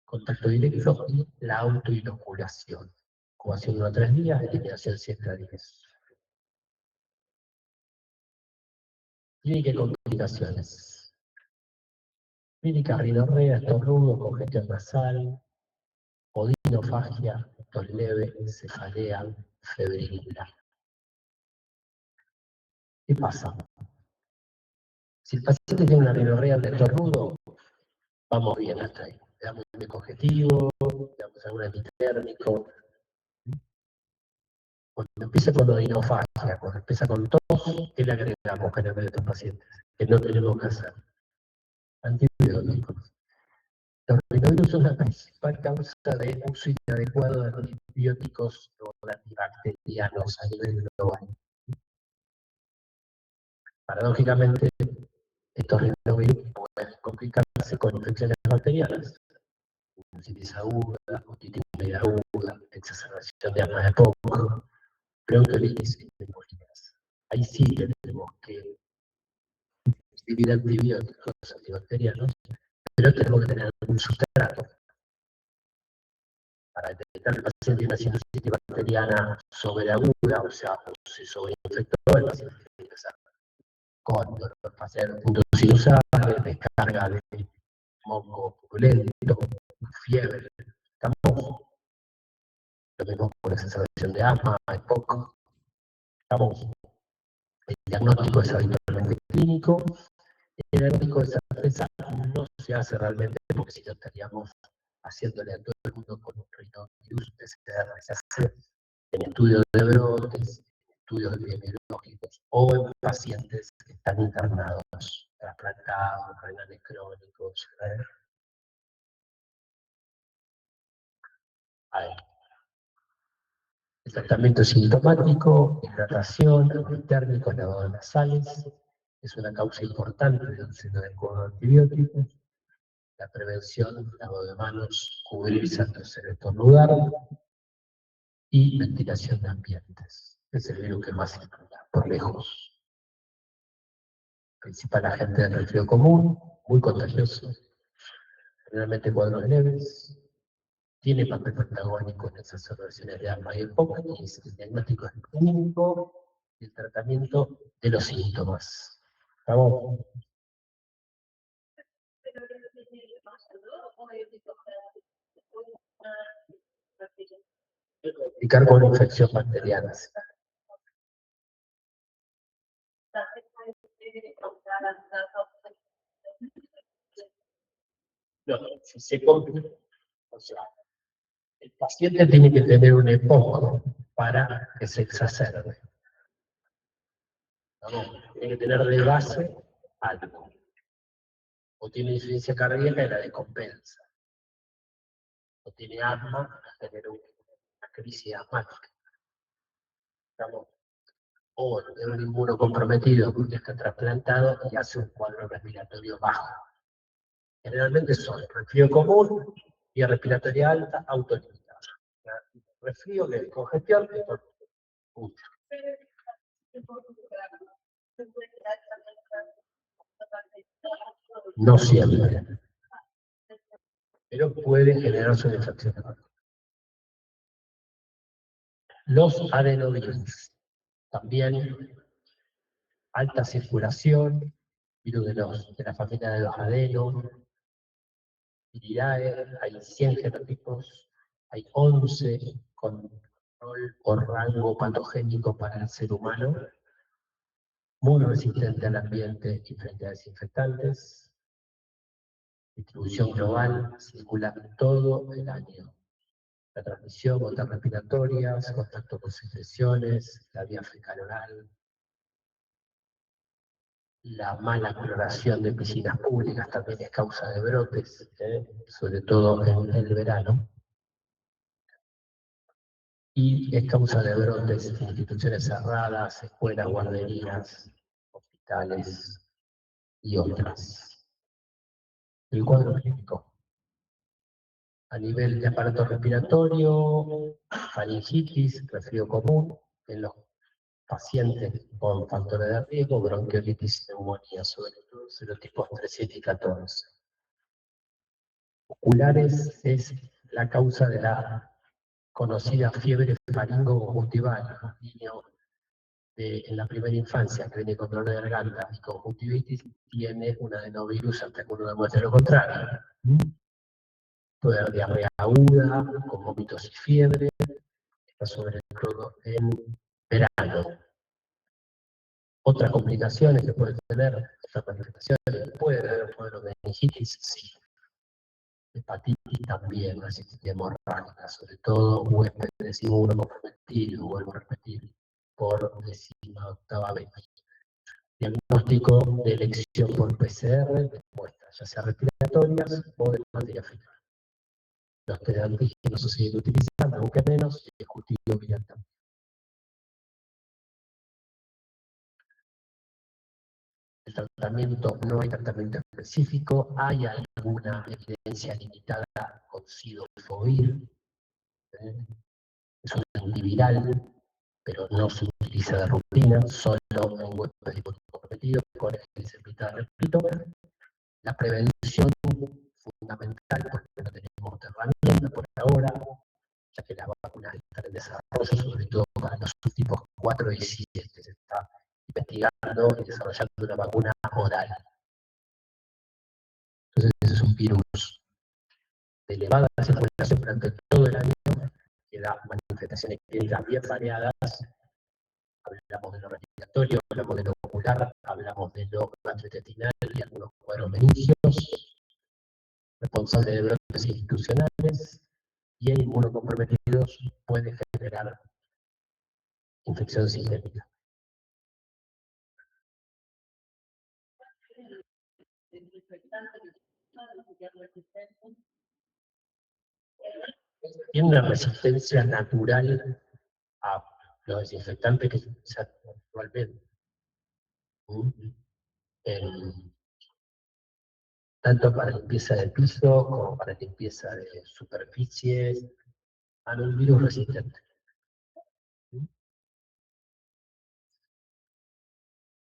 contacto directo, y la autoinoculación. Incubación 1 a 3 días, eliminación 7 a 10. Clínica y complicaciones. Clínica rinorrea, estornudo, congestión nasal, odinofagia, tos leve, cefalea, febril. ¿Qué pasa? Si el paciente tiene una rinorrea de estornudo, vamos bien hasta ahí. Le damos un congestivo, le damos algún antitérmico. Cuando empieza con odinofagia, cuando empieza con tos, ¿qué le agregamos generalmente a estos pacientes? Que no tenemos que hacer. Antibióticos. Los rinovirus son la principal causa de uso inadecuado de antibióticos o de antibacterianos a nivel global. Paradójicamente, estos rinovirus pueden complicarse con infecciones bacterianas, sinusitis aguda, otitis media aguda, exacerbación de asma de poco, bronquiolitis y neumonías. Ahí sí tenemos que dividir antibióticos antibacterianos, pero tenemos que tener algún sustrato para detectar el paciente una sinusitis bacteriana sobreaguda, o sea, se sobreinfectó, el paciente tiene que empezar con dolor facial, puntos sinusales, descarga de moco purulento, fiebre. Estamos, lo mismo con exacerbación de asma, EPOC. Estamos, el diagnóstico es habitualmente clínico. El diagnóstico de certeza no se hace realmente porque si no estaríamos haciéndole a todo el mundo con un rinovirus PCR. Se hace en estudios de brotes, en estudios epidemiológicos o en pacientes que están internados, trasplantados, renales crónicos. Ahí. El tratamiento sintomático, hidratación, térmicos, lavado nasales, es una causa importante de un seno de antibióticos. La prevención, lavado de manos, cubrir santos en estornudar y ventilación de ambientes. Es el virus que más circula, por lejos. Principal agente del resfrío común, muy contagioso, generalmente cuadros leves, tiene papel protagónico en exacerbaciones de asma y EPOC, y es el diagnóstico clínico y el tratamiento de los síntomas. ¿Estamos? Complicar con infección bacteriana. si se complica, o sea, el paciente tiene que tener un EPOC para que se exacerbe. ¿No? Tiene que tener de base algo. O tiene insuficiencia cardíaca y la descompensa. O tiene asma, tener una crisis asmática. ¿No? O tiene un inmunocomprometido que está trasplantado y hace un cuadro respiratorio bajo. Generalmente son resfrío común, vía respiratoria alta, autolimitada. Resfrío, que es congestión, mucho. No siempre, pero puede generarse una infección. Los adenovirus, también alta circulación, virus de la familia de los adenos, viridae, hay 100 genotipos, hay 11 con control o rango patogénico para el ser humano, muy resistente al ambiente y frente a desinfectantes, distribución global, circula todo el año. La transmisión, gotas respiratorias, contacto con secreciones, la vía fecal oral, la mala cloración de piscinas públicas también es causa de brotes, sobre todo en el verano. Y es causa de brotes en instituciones cerradas, escuelas, guarderías, hospitales y otras. El cuadro clínico. A nivel de aparato respiratorio, faringitis, resfrío común, en los pacientes con factores de riesgo, bronquiolitis y neumonía, sobre todo serotipos 3, 7 y 14. Oculares es la causa de la conocida fiebre faringo-conjuntival. Un niño en la primera infancia que viene con dolor de garganta y conjuntivitis tiene un adenovirus hasta que uno demuestre lo contrario. Puede haber diarrea aguda, con vómitos y fiebre, está sobre todo en verano. Otras complicaciones que puede tener estas manifestaciones, puede haber cuadro de meningitis, sí. Hepatitis también, resistencia hemorrágica, sobre todo huéspedes inmunocomprometidos, vuelvo a repetir, por 18ª vez. Diagnóstico de elección por PCR de muestras, ya sea respiratorias o de materia fecal. Los test de antígenos se siguen utilizando, aunque menos, y discutido viral también. El tratamiento, no hay tratamiento específico, hay alguna evidencia limitada con sidofovir, es un antiviral, pero no se utiliza de rutina, solo en huéspedes comprometidos, con el cepita, repito. La prevención fundamental, porque no tenemos otra herramienta por ahora, ya que las vacunas están en desarrollo, sobre todo para los subtipos 4 y 7, se está investigando y desarrollando una vacuna oral. Entonces, ese es un virus de elevada circulación durante todo el año, que da manifestaciones clínicas bien variadas. Hablamos de lo respiratorio, hablamos de lo ocular, hablamos de lo gastrointestinal y algunos cuadros meningios, responsable de brotes institucionales, y en inmunocomprometidos puede generar infección sistémica. Tiene una resistencia natural a los desinfectantes que se usan actualmente. Tanto para limpieza del piso como para limpieza de superficies, a un virus resistente.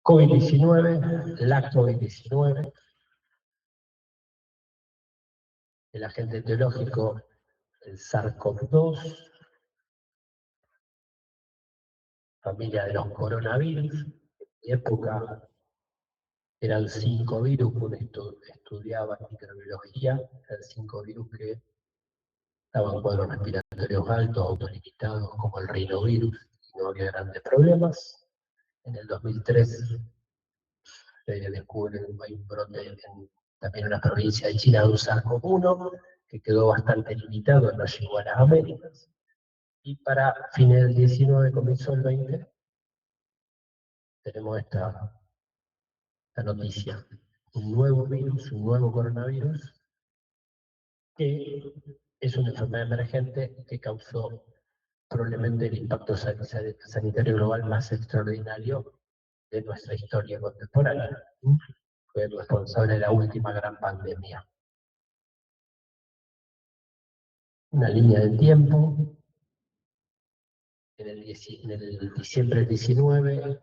COVID-19, la COVID-19, el agente etiológico, el SARS-CoV-2, familia de los coronavirus. En mi época eran 5 virus, uno estudiaba microbiología, eran 5 virus que estaban en cuadros respiratorios altos, autolimitados, como el rinovirus, y no había grandes problemas. En el 2003 se descubre hay un brote en también una provincia de China de un SARS-CoV-1, que quedó bastante limitado, no llegó a las Américas. Y para fines del 19, comienzo del 20, tenemos esta noticia. Un nuevo virus, un nuevo coronavirus, que es una enfermedad emergente que causó probablemente el impacto sanitario global más extraordinario de nuestra historia contemporánea. Fue el responsable de la última gran pandemia. Una línea de tiempo. En el diciembre del 19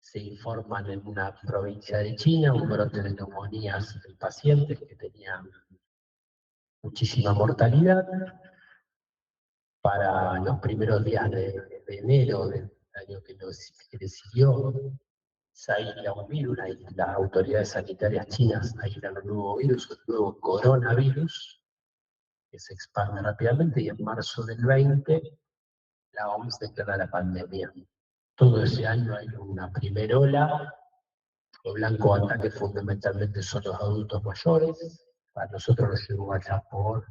se informan en una provincia de China un brote de neumonías en pacientes que tenían muchísima mortalidad. Para los primeros días de enero del año que le siguió, se aísla un virus, las autoridades sanitarias chinas aíslan un nuevo virus, un nuevo coronavirus, que se expande rápidamente, y en marzo del 20 la OMS declara la pandemia. Todo ese año hay una primera ola. Lo blanco ataque fundamentalmente son los adultos mayores. A nosotros nos llegó allá por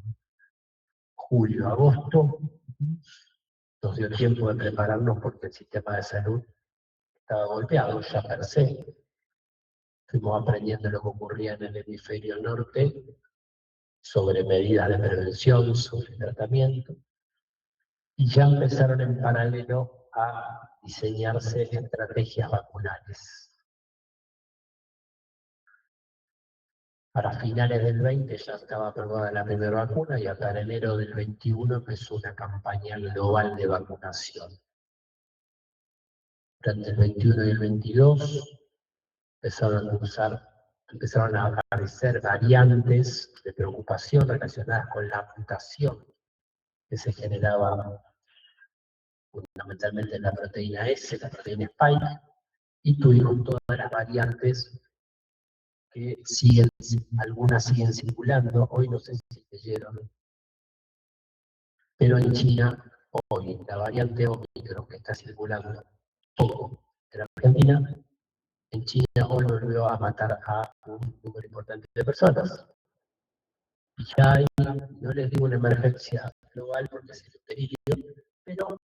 julio, agosto. Nos dio tiempo de prepararnos porque el sistema de salud estaba golpeado ya per se. Fuimos aprendiendo lo que ocurría en el hemisferio norte sobre medidas de prevención, sobre tratamiento, y ya empezaron en paralelo a diseñarse estrategias vacunales. Para finales del 20 ya estaba aprobada la primera vacuna y hasta en enero del 21 empezó una campaña global de vacunación. Durante el 21 y el 22 empezaron a aparecer variantes de preocupación relacionadas con la mutación que se generaba fundamentalmente en la proteína S, la proteína Spike, y tuvimos todas las variantes que algunas siguen circulando. Hoy no sé si leyeron, pero en China hoy la variante Omicron que está circulando poco en Argentina, en China hoy volvió a matar a un número importante de personas. Y ya hay, no les digo una emergencia global porque es el delirio, pero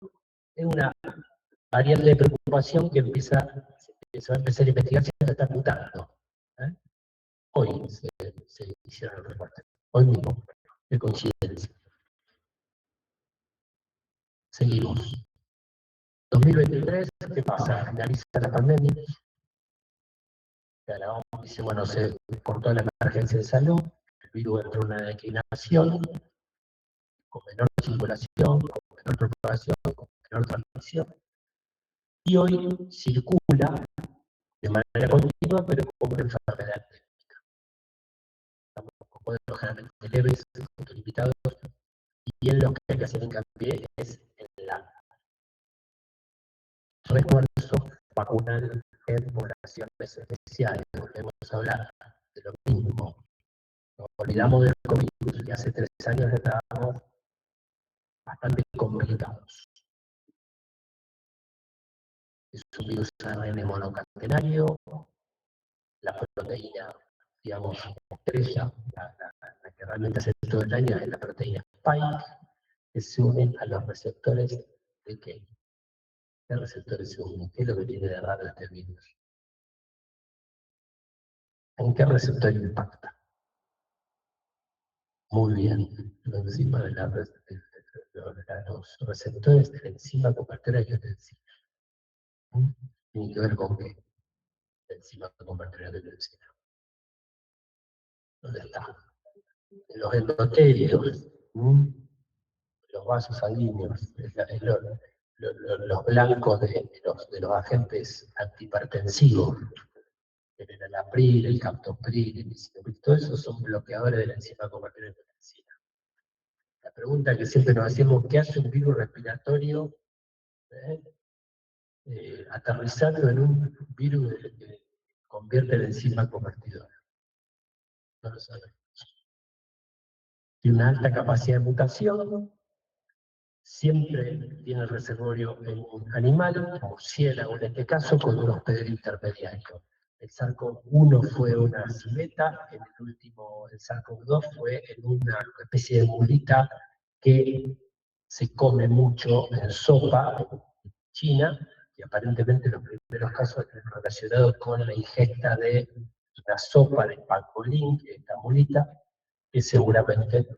es una variante de preocupación que se va a empezar a investigar si está mutando. Hoy se hicieron los reportes, hoy mismo, de coincidencia. Seguimos. 2023, ¿qué pasa? Finaliza la pandemia. La OMS dice, bueno, se cortó la emergencia de salud, el virus entró en una declinación, con menor circulación, con menor propagación, con menor transmisión, y hoy circula de manera continua, pero como una enfermedad endémica. Estamos con cuadros generalmente leves, limitados, y en lo que hay que hacer hincapié es en el refuerzo vacunal en poblaciones especiales. Volvemos a hablar de lo mismo. Nos olvidamos del COVID y hace 3 años estábamos bastante complicados. Es un virus ARN monocatenario, la proteína, digamos, estrella, la que realmente hace todo el daño es la proteína Spike, que se unen a los receptores de ¿qué? ¿Qué receptores se unen? ¿Qué es lo que tiene de raro este virus? ¿En qué receptor impacta? Muy bien, encima de los receptores de la enzima convertera de enzima. Tiene que ver con qué? La enzima convertera de enzima. ¿Dónde está? En los endotelios, los vasos sanguíneos, los blancos de los agentes antihipertensivos, el enalapril, el captopril, el lisinopril, todo eso son bloqueadores de la enzima convertera de enzima. La pregunta que siempre nos hacemos, ¿qué hace un virus respiratorio aterrizando en un virus que convierte la enzima convertidora? No lo sabemos. Tiene una alta capacidad de mutación, siempre tiene el reservorio en un animal, murciélago en este caso, con un hospedero intermediario. El SARS-CoV-1 fue una civeta, en el último, el SARS-CoV-2 fue en una especie de mulita que se come mucho en sopa en China, y aparentemente los primeros casos están relacionados con la ingesta de la sopa de pangolín, que es esta mulita, que seguramente,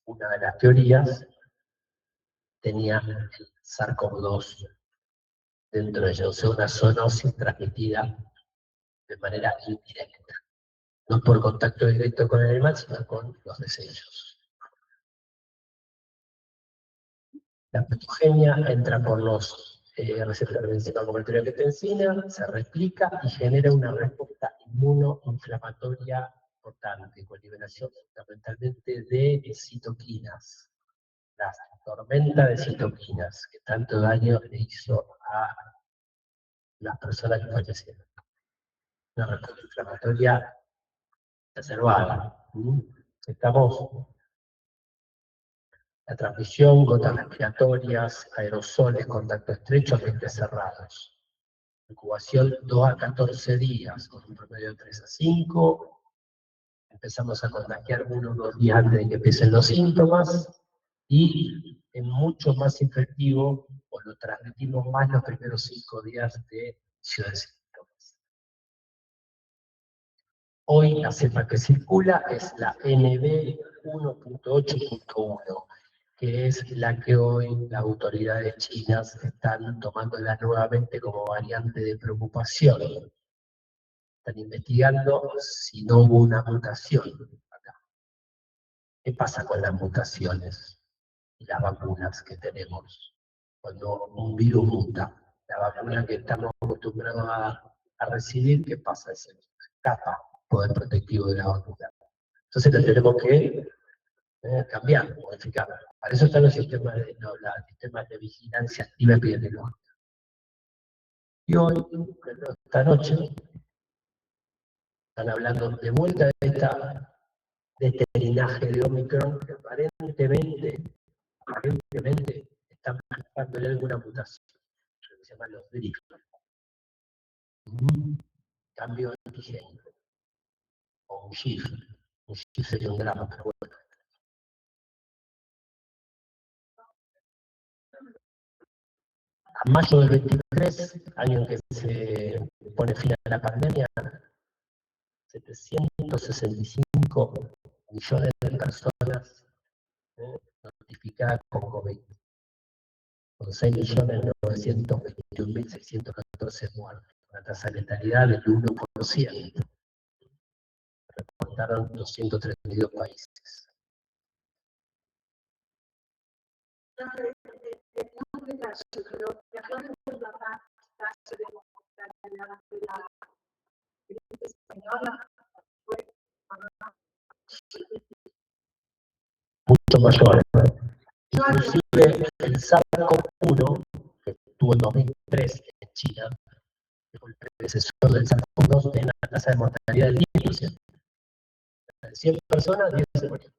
una de las teorías, tenía el SARS-CoV-2 dentro de ella, o sea, una zoonosis transmitida de manera indirecta, no por contacto directo con el animal, sino con los desechos. La patogenia entra por los receptores de enzima convertidora de angiotensina, se replica y genera una respuesta inmunoinflamatoria importante, con liberación fundamentalmente de citoquinas. La tormenta de citoquinas que tanto daño le hizo a las personas que fallecieron. Una respuesta inflamatoria exacerbada. Estamos, la transmisión, gotas respiratorias, aerosoles, contacto estrecho, ambientes cerrados. Incubación 2 a 14 días, con un promedio de 3 a 5. Empezamos a contagiar 1 o 2 días antes de que empiecen los síntomas. Y es mucho más efectivo, o lo transmitimos más los primeros 5 días de inicio de síntomas. Hoy la cepa que circula es la NB 1.8.1, que es la que hoy las autoridades chinas están tomándola nuevamente como variante de preocupación. Están investigando si no hubo una mutación acá. ¿Qué pasa con las mutaciones y las vacunas que tenemos? Cuando un virus muta, la vacuna que estamos acostumbrados a recibir, ¿qué pasa? Se escapa el poder protectivo de la vacuna. Entonces la tenemos que cambiar, modificar. Para eso están los sistemas de vigilancia activa epidemiológica. Y hoy, esta noche, están hablando de vuelta de este linaje de Omicron, que aparentemente están buscándole alguna mutación, que se llaman los drift. Cambio antigénico, o un shift. Un shift sería un drama, pero bueno. A mayo del 23, año en que se pone fin a la pandemia, 765 millones de personas notificadas con COVID, con 6.921.614 muertos, una tasa de letalidad del 1%. Reportaron 232 países. Mucho mayor. Inclusive el SARS-CoV-1, que estuvo en 2003 en China, que fue el predecesor del SARS-CoV-2, tiene una tasa de mortalidad del 10%. De 100 personas, 10 se murieron.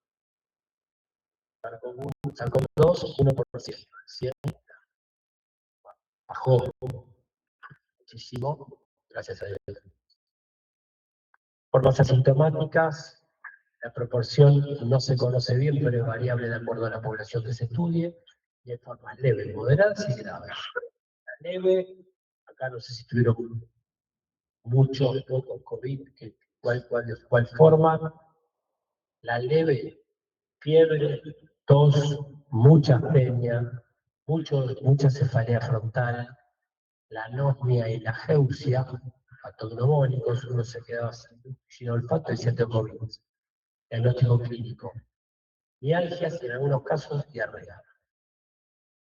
SARS-CoV-2, 1%. 100 bajó muchísimo, gracias a Dios. Formas asintomáticas, la proporción no se conoce bien, pero es variable de acuerdo a la población que se estudie, y hay formas leves, moderadas y graves. La leve, acá no sé si tuvieron mucho o poco COVID, cuál forma. La leve, fiebre, tos, mucha apnea, mucha cefalea frontal, la anosmia y la geusia, patognomónicos, uno se quedaba sin olfato y decía tengo COVID. Diagnóstico clínico. Mialgias y en algunos casos diarrea.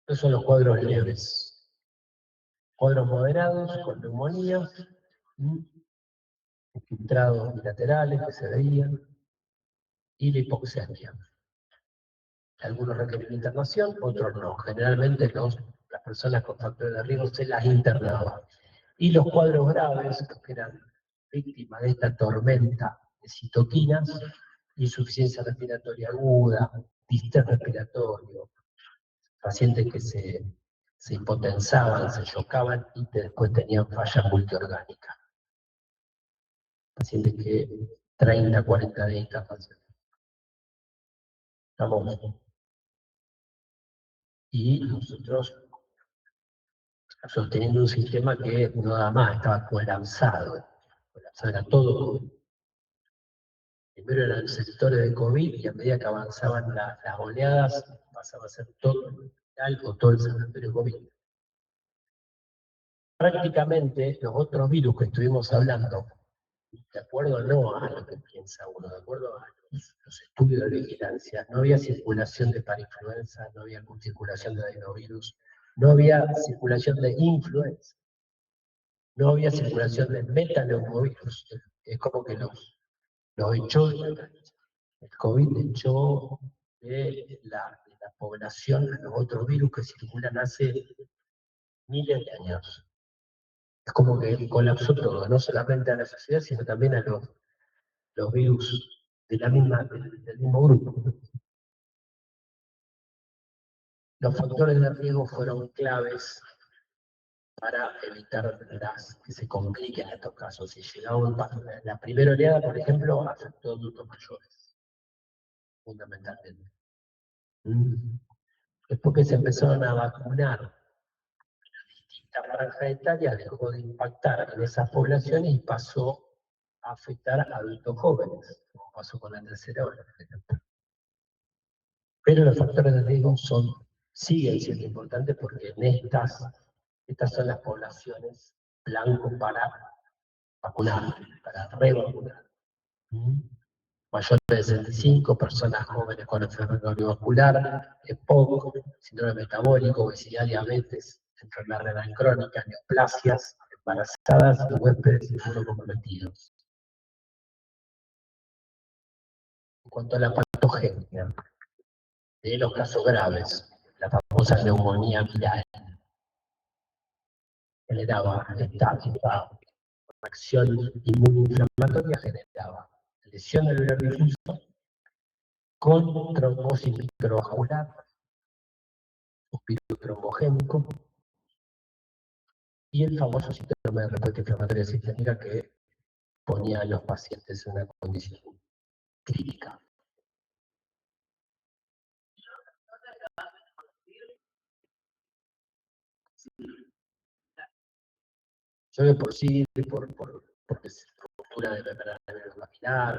Estos son los cuadros leves. Cuadros moderados con neumonía, infiltrados bilaterales que se veían, y la hipoxemia. Algunos requieren internación, otros no. Generalmente las personas con factores de riesgo se las internaban. Y los cuadros graves, que eran víctimas de esta tormenta de citoquinas, insuficiencia respiratoria aguda, distrés respiratorio, pacientes que se hipotensaban, se chocaban y después tenían falla multiorgánica. pacientes que 30, 40 de incapacidad. Estamos. Y nosotros sosteniendo un sistema que no da más, estaba colapsado. Colapsado era todo. Primero eran sectores de COVID y a medida que avanzaban las oleadas pasaba a ser todo el hospital o todo el sanatorio COVID. Prácticamente los otros virus que estuvimos hablando, de acuerdo no a lo que piensa uno, de acuerdo a los estudios de vigilancia, no había circulación de parainfluenza, no había circulación de adenovirus, no había circulación de influenza, no había circulación de metaneumovirus. Es como que los echó, el COVID echó de la población a los otros virus que circulan hace miles de años. Es como que colapsó todo, no solamente a la sociedad, sino también a los virus de del mismo grupo. Los factores de riesgo fueron claves para evitar que se compliquen estos casos. Si llegaba la primera oleada, por ejemplo, afectó a adultos mayores, fundamentalmente. Después que se empezaron a vacunar distintas franjas etarias, dejó de impactar en esas poblaciones y pasó a afectar a adultos jóvenes, como pasó con la tercera ola, por ejemplo. Pero los factores de riesgo siguen siendo importantes porque estas son las poblaciones blanco para vacunar, para revacunar. Mayores de 65, personas jóvenes con enfermedad cardiovascular, EPOC, síndrome metabólico, obesidad, diabetes, enfermedad renal crónica, neoplasias, embarazadas y huéspedes inmunocomprometidos. En cuanto a la patogenia de los casos graves, la famosa neumonía viral generaba esta reacción inmunoinflamatoria, generaba lesión alveolar difusa con trombosis microvascular, suspiro trombogénico y el famoso síndrome de respuesta inflamatoria sistémica que ponía a los pacientes en una condición crítica. Yo de por sí, porque es ruptura de membrana vaginal,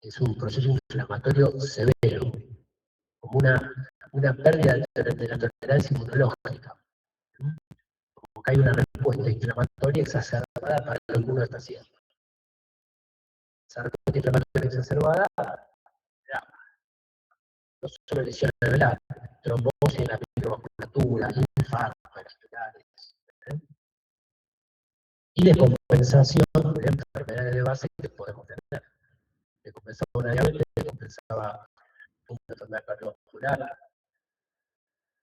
es un proceso inflamatorio severo, como una pérdida de la tolerancia inmunológica. Como que hay una respuesta inflamatoria exacerbada para lo que uno está haciendo. Esa respuesta inflamatoria exacerbada, no solo lesiones alveolares, trombosis en la microvasculatura, infartos vasculares, y descompensación de enfermedades de base que podemos tener. Descompensaba una diabetes, descompensaba una enfermedad cardiovascular,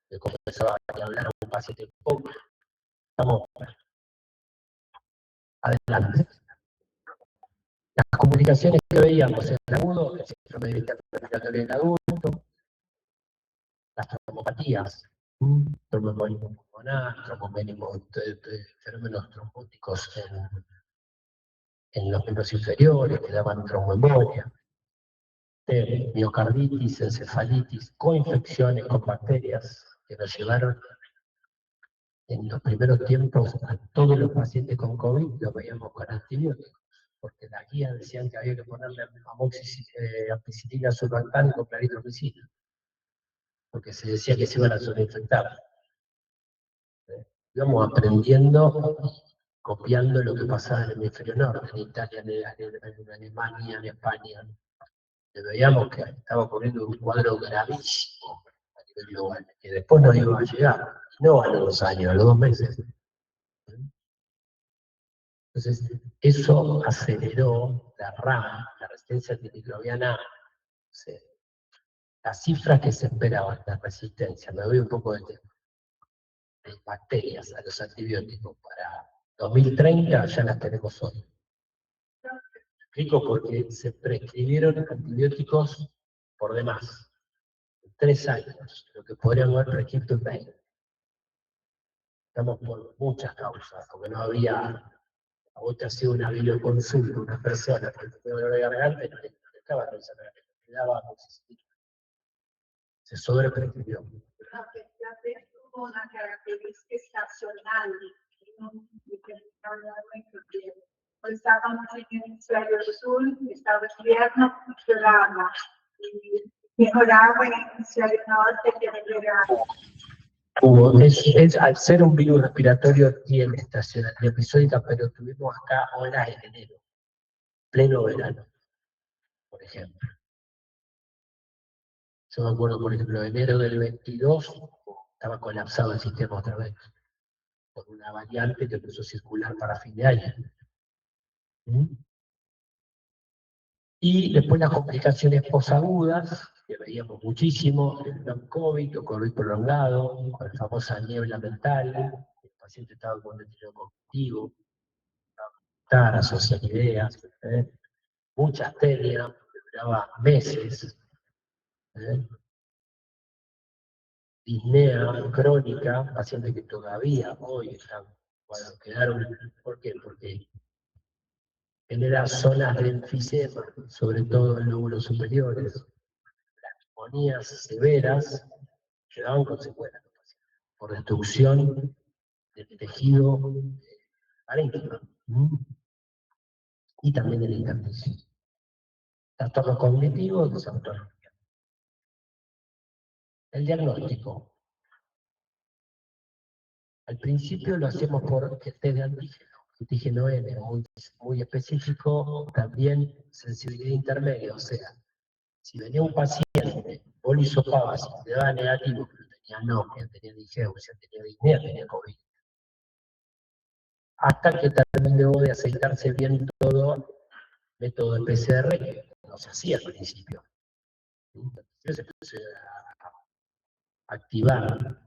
descompensaba que hablar a un paciente poco. Estamos adelante. Las comunicaciones que veíamos en el agudo, el síndrome de respiratorio del adulto, las trombopatías, tromboembolismo pulmonar, fenómenos trombóticos en los miembros inferiores que daban tromboembolia, miocarditis, encefalitis, coinfecciones con bacterias que nos llevaron en los primeros tiempos a todos los pacientes con COVID, los veíamos con antibióticos, porque las guías decían que había que ponerle ampicilina sulfantán con claritromicina, porque se decía que se iban a sobreinfectar. Íbamos aprendiendo, copiando lo que pasaba en el hemisferio norte, en Italia, en Alemania, en España. Veíamos que estaba ocurriendo un cuadro gravísimo a nivel global, que después no iba a llegar, no a los 2 años, a los 2 meses. Entonces, eso aceleró la RAM, la resistencia antimicrobiana, las cifras que se esperaban, la resistencia, me voy un poco de bacterias a los antibióticos para 2030 ya las tenemos hoy. Explico porque se prescribieron antibióticos por demás, 3 años, lo que podrían haber prescrito en 20. Estamos por muchas causas, porque no había A vos te hacía una videoconsulta, una persona con el dolor de garganta, no le estaba revisando la garganta, le daba amoxicilina. Se sobreprescribió. La PCP tuvo una característica estacional, no pues estábamos en el hemisferio sur, estaba invierno, lloraba, y mejoraba en el hemisferio norte que me llegaba. Al ser un virus respiratorio tiene estacionalidad episódica, pero tuvimos acá olas en enero, pleno verano, por ejemplo. Yo me acuerdo, por ejemplo, en enero del 22 estaba colapsado el sistema otra vez, por una variante que empezó a circular para fin de año. Y después las complicaciones posagudas, que veíamos muchísimo, el long COVID o COVID prolongado, con la famosa niebla mental, el paciente estaba con deterioro cognitivo, asociar ideas, mucha astenia, que duraba meses, disnea crónica, pacientes que todavía hoy están, bueno, quedaron, ¿por qué? Porque genera zonas de enfisema, sobre todo en lóbulos superiores, neumonías severas que daban consecuencias por destrucción del tejido parénquima y también del intersticio. Trastornos cognitivos, desautonomía. El diagnóstico. Al principio lo hacemos por test de antígeno N, muy específico, también sensibilidad intermedia, o sea, si venía un paciente, vos lo hisopabas y te daba negativo, pero tenía anomia, tenía disgeusia, tenía disnea, tenía COVID. Hasta que terminó de aceitarse bien todo método de PCR, que no se hacía al principio. Entonces se empezó a activar,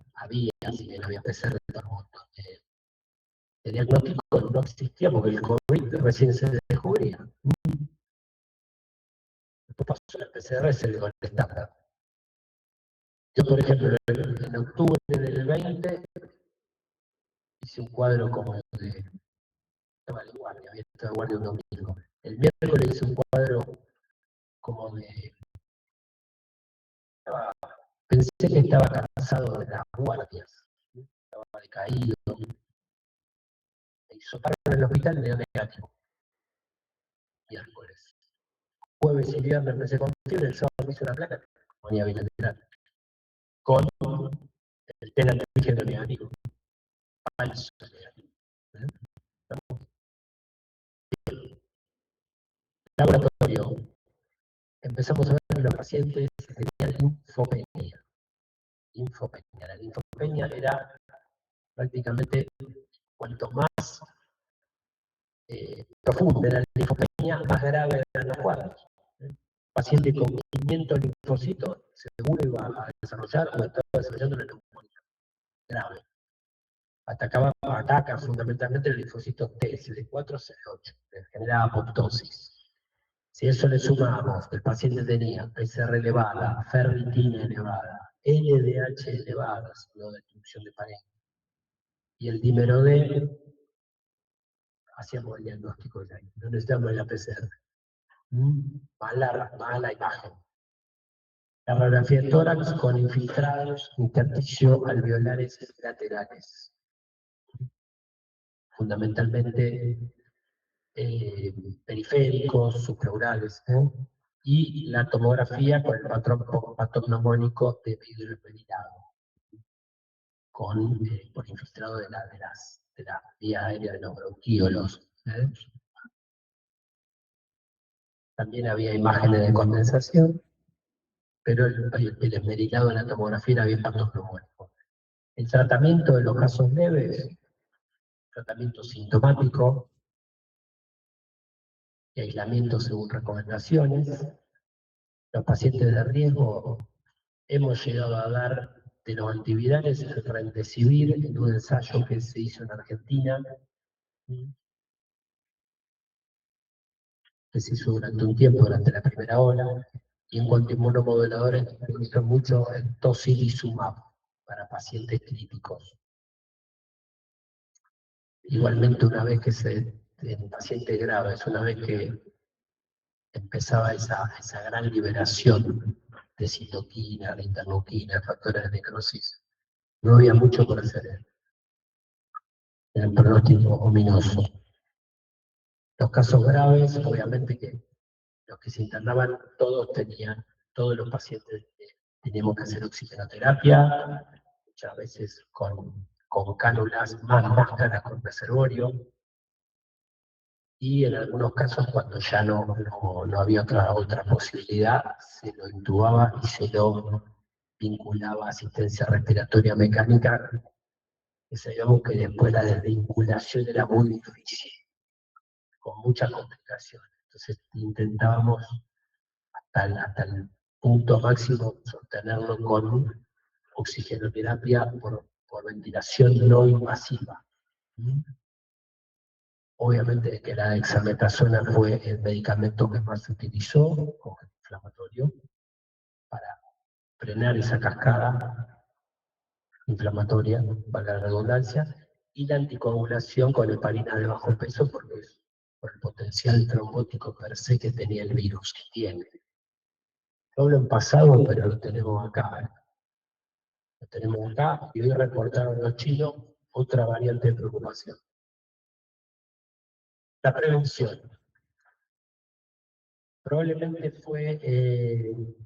si bien había PCR de todo el mundo. El diagnóstico no existía porque el COVID recién se descubría. Después pasó la PCR, se le dio el estándar. Yo, por ejemplo, en octubre del 20 hice un cuadro como de... Estaba de guardia, había estado de guardia un domingo. El miércoles hice un cuadro como de... Pensé que estaba cansado de las guardias. Estaba decaído. Me hizo parar en el hospital y me dio negativo. Miércoles. Jueves y viernes me se confirma, el sábado me hizo una placa de neumonía bilateral. Con el test de antígeno negativo. Falso negativo. Laboratorio. Empezamos a ver que los pacientes tenían linfopenia. La linfopenia era prácticamente cuanto más profunda era la linfopenia, más grave eran los cuadros. Un paciente con 500 linfocitos seguro iba a desarrollar o estaba desarrollando una neumonía grave. Ataca fundamentalmente el linfocito T, CD4, CD8, que genera apoptosis. Si eso le sumamos que el paciente tenía PCR elevada, ferritina elevada, LDH elevada, signo de destrucción de pared, y el dímero D, hacíamos el diagnóstico de ahí. No necesitamos la PCR. Mala imagen. La radiografía de tórax con infiltrados intersticio alveolares laterales. Fundamentalmente periféricos, subpleurales, y la tomografía con el patrón patognomónico de vidrio esmerilado, por infiltrado de la vía aérea de los bronquíolos. También había imágenes de condensación, pero el esmerilado en la tomografía era bien patognomónico. El tratamiento de los casos leves, tratamiento sintomático, y aislamiento según recomendaciones. Los pacientes de riesgo hemos llegado a dar de los antivirales el remdesivir en un ensayo que se hizo en Argentina, que se hizo durante un tiempo, durante la primera ola, y en cuanto a inmunomoduladores, se hizo mucho el tocilizumab para pacientes críticos. Igualmente, una vez que se en pacientes graves, una vez que empezaba esa gran liberación de citoquina, de interleuquina, de factores de necrosis, no había mucho por hacer. Era un pronóstico ominoso. Los casos graves, obviamente que los que se internaban, todos los pacientes teníamos que hacer oxigenoterapia, muchas veces con cánulas más caras con reservorio, y en algunos casos cuando ya no había otra posibilidad, se lo intubaba y se lo vinculaba a asistencia respiratoria mecánica, que sabíamos que después la desvinculación era muy difícil, con muchas complicaciones. Entonces intentábamos hasta el punto máximo sostenerlo con oxigenoterapia por ventilación no invasiva. Obviamente que la dexametasona fue el medicamento que más se utilizó como inflamatorio para frenar esa cascada inflamatoria, para la redundancia, y la anticoagulación con heparina de bajo peso por el potencial trombótico per se que tenía el virus, que tiene. No lo en pasado, pero lo tenemos acá. Lo tenemos acá y hoy reportaron los chinos otra variante de preocupación. La prevención. Probablemente fue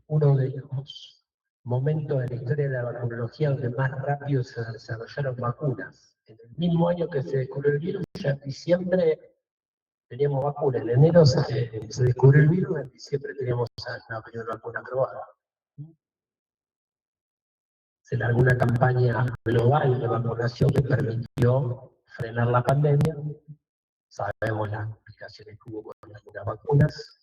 uno de los momentos de la historia de la vacunología donde más rápido se desarrollaron vacunas. En el mismo año que se descubrió el virus, ya en diciembre teníamos vacuna. En enero se descubrió el virus, en diciembre teníamos la primera vacuna aprobada. Se largó una campaña global de vacunación que permitió frenar la pandemia. Sabemos las complicaciones que hubo con algunas vacunas,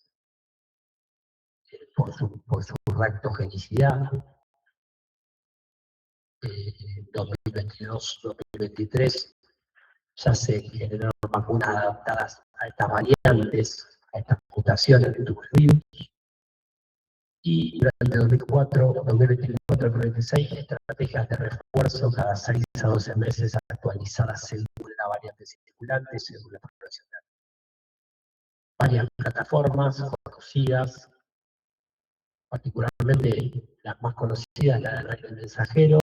por su reactogenicidad. 2022-2023 ya se generaron vacunas adaptadas a estas variantes, a estas mutaciones que tuvo el virus. Y durante 2024-2026, estrategias de refuerzo cada 6 a 12 meses actualizadas según la variante circulante, según la población. Varias plataformas conocidas, particularmente las más conocidas, la del Reino Mensajero,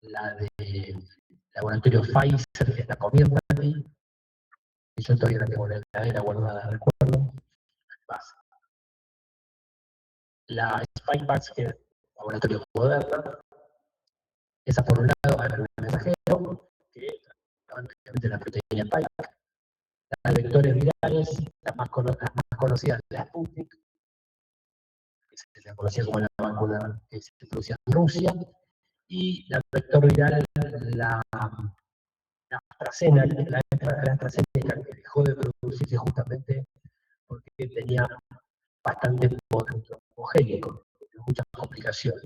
la de laboratorio Pfizer, que es la Comirnaty, y yo todavía la tengo en la heladera guardada, recuerdo. La Spikevax, que es el laboratorio Moderna, esa por un lado, el mensajero, que es la proteína Spike, las de vectores virales, las más conocidas, la Sputnik, que se conocía como la vacuna que se producía en Rusia, y la vector viral, la AstraZeneca, que dejó de producirse justamente porque tenía bastante poder homogéneo, muchas complicaciones.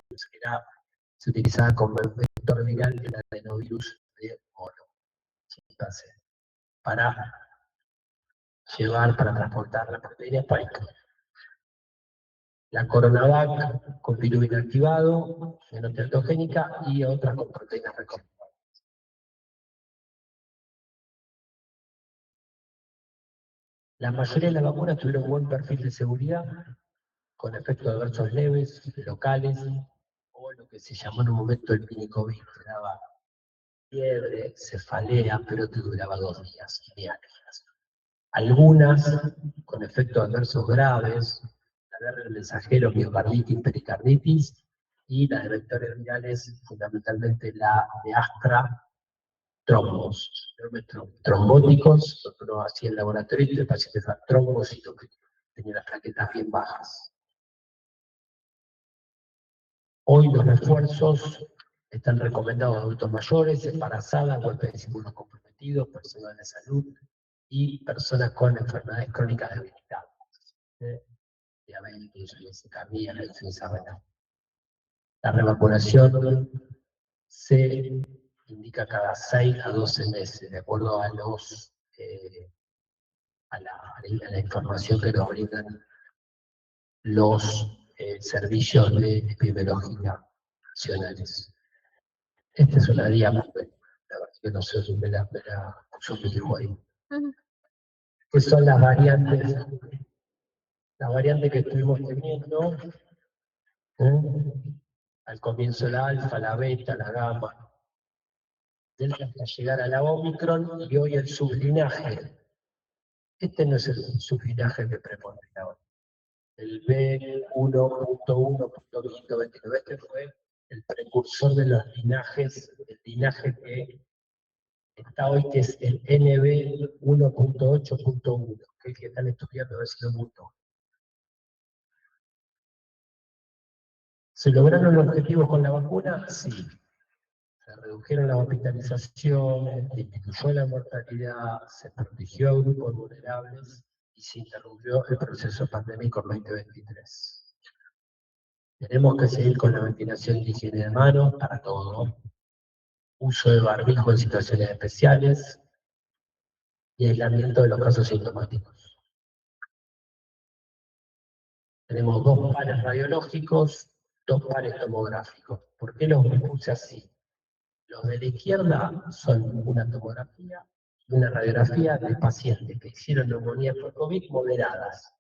Se utilizaba como vector viral el adenovirus de mono, para transportar la proteína Spike. La Coronavac con virus inactivado, fenoteratogénica, y otras con proteínas recomendadas. La mayoría de las vacunas tuvieron buen perfil de seguridad, con efectos adversos leves, locales, o lo que se llamó en un momento el mini-COVID, que daba fiebre, cefalea, pero que duraba 2 días, ni alergias. Algunas con efectos adversos graves, la del mensajero, miocarditis, pericarditis, y las de vectores virales, fundamentalmente la de Astra, trombos, trombóticos, nosotros hacía el laboratorio y el paciente era trombocito, que tenía las plaquetas bien bajas. Hoy los refuerzos están recomendados a adultos mayores, embarazadas, golpes de símbolos comprometidos, personas de salud y personas con enfermedades crónicas debilitadas. Diabetes, glicemia, la insuficiencia renal. La revacunación se indica cada 6 a 12 meses, de acuerdo a la información que nos brindan los servicios de epidemiología nacionales. Esta es una diapositiva, la verdad que no sé si me la puso mi hijo ahí. que son las variantes que estuvimos teniendo, al comienzo la alfa, la beta, la gamma, hasta llegar a la Omicron y hoy el sublinaje. Este no es el sublinaje que prepondera hoy. El B1.1.529, este fue el precursor de los linajes, el linaje que está hoy, que es el NB1.8.1, que es el que están estudiando a ver si lo mutó. ¿Se lograron los objetivos con la vacuna? Sí. Se redujeron las hospitalizaciones, disminuyó la mortalidad, se protegió a grupos vulnerables y se interrumpió el proceso pandémico en 2023. Tenemos que seguir con la ventilación de higiene de manos para todo, uso de barbijo en situaciones especiales y aislamiento de los casos sintomáticos. Tenemos 2 pares radiológicos, 2 pares tomográficos. ¿Por qué los puse así? Los de la izquierda son una tomografía y una radiografía de pacientes que hicieron neumonía por COVID moderadas.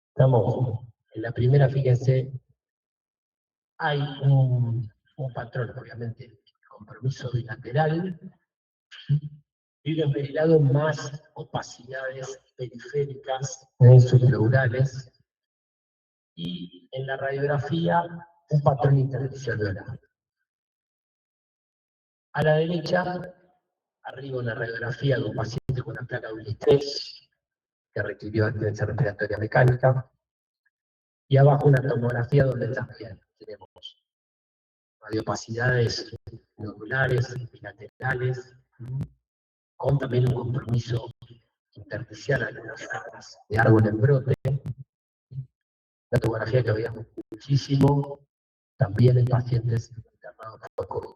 Estamos en la primera, fíjense, hay un patrón, obviamente, compromiso bilateral, y en el lado más opacidades periféricas subpleurales, y en la radiografía un patrón intervencional. A la derecha, arriba una radiografía de un paciente con una placa de estrés que requirió asistencia respiratoria mecánica, y abajo una tomografía donde también tenemos radiopacidades nodulares, bilaterales, con también un compromiso intersticial, algunas ramas de árbol en brote, una tomografía que veíamos muchísimo, también en pacientes internados por COVID.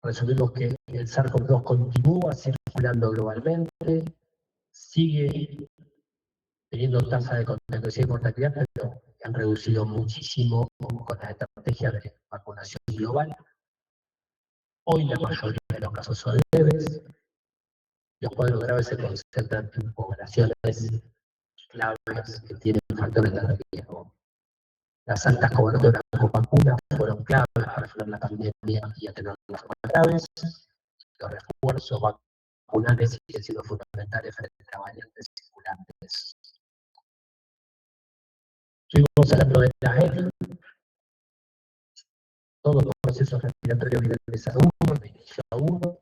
Resumimos que el SARS-CoV-2 continúa circulando globalmente, sigue teniendo tasa de contagio y mortalidad, pero han reducido muchísimo con la estrategia de vacunación global. Hoy la mayoría de los casos son leves, los cuadros graves se concentran en poblaciones claves que tienen factores de riesgo. Las altas coberturas con vacunas fueron claves para frenar la pandemia y atenuar las formas graves. Los refuerzos vacunales siguen siendo fundamentales frente a variantes circulantes. Estuvimos hablando de la EPI, todos los procesos respiratorios virales A1, de inicio A1,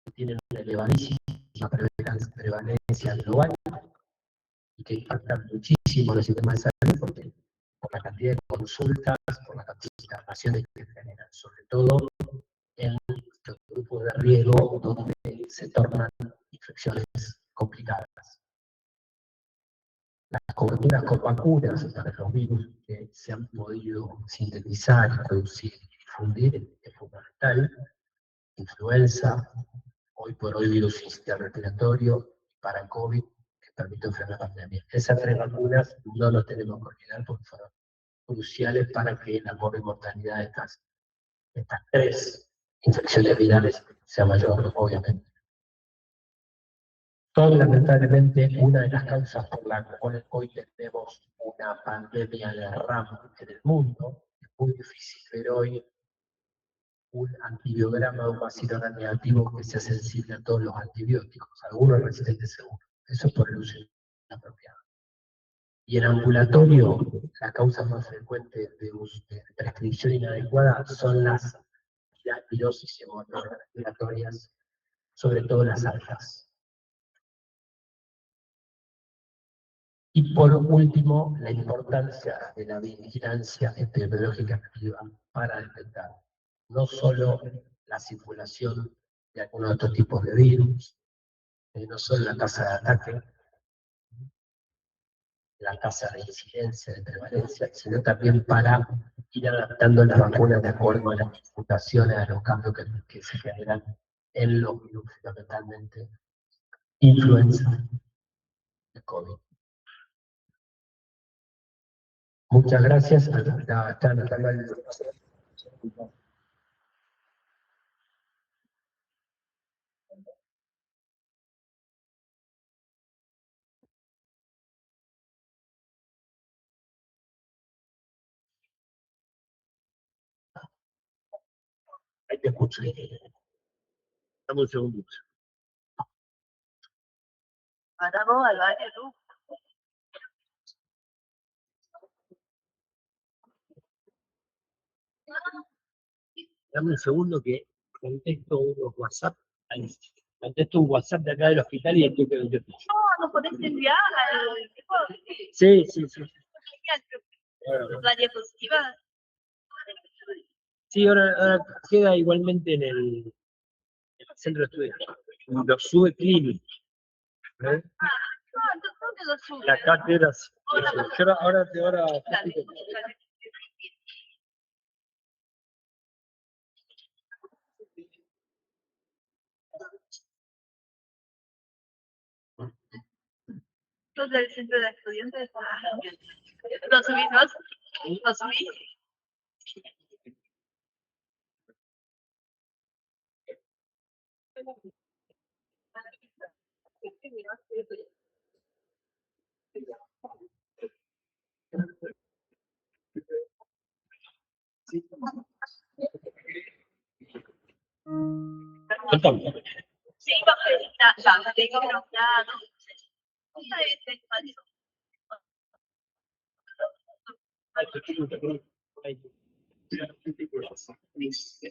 que tienen una elevadísima prevalencia global y que impactan muchísimo los sistemas de salud porque, por la cantidad de consultas, por la cantidad de internaciones que generan, sobre todo en los grupos de riesgo donde se tornan infecciones complicadas. Las coberturas con vacunas para los virus que se han podido sintetizar, producir y difundir es fundamental. Influenza, hoy por hoy virus sincitial respiratorio, para COVID, que permite frenar la pandemia. Esas 3 vacunas no nos tenemos que olvidar porque fueron cruciales para que la mortalidad de estas 3 infecciones virales sea mayor, obviamente. Son lamentablemente una de las causas por las cuales hoy tenemos una pandemia de RAM en el mundo. Es muy difícil ver hoy un antibiograma de un bacilo negativo que sea sensible a todos los antibióticos, algunos resistentes seguros. Eso es por el uso inapropiado. Y en ambulatorio, la causa más frecuente de prescripción inadecuada son las virosis respiratorias, sobre todo las altas. Y por último, la importancia de la vigilancia epidemiológica activa para detectar no solo la circulación de algunos otros tipos de virus, no solo la tasa de ataque, la tasa de incidencia, de prevalencia, sino también para ir adaptando las vacunas de acuerdo a las mutaciones, a los cambios que se generan en los virus, fundamentalmente influenza de COVID. Muchas gracias. Ahí te escucho. Dame un segundo. Ahora vos al baño, tú. Dame un segundo que contesto unos WhatsApp. Contesto un WhatsApp de acá del hospital y estoy que lo No, no podés enviar al tipo. Sí. La diapositiva. Sí, ahora queda igualmente en el centro de estudios. Lo sube Clinic. No, ¿dónde lo sube? La cátedra. Yo ahora Dale. Los del centro de estudiantes. ¿Lo subís vos? ¿Lo subís? Contame. Sí, porque ya, tengo que nombrar.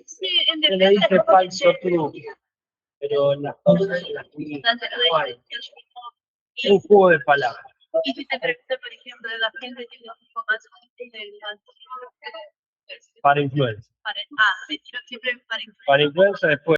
Sí, en Le defensa dice falso true, pero en las cosas es un juego de palabras. y si te pregunta, por ejemplo, de la gente que no información Para influencer. siempre para Para influencer después.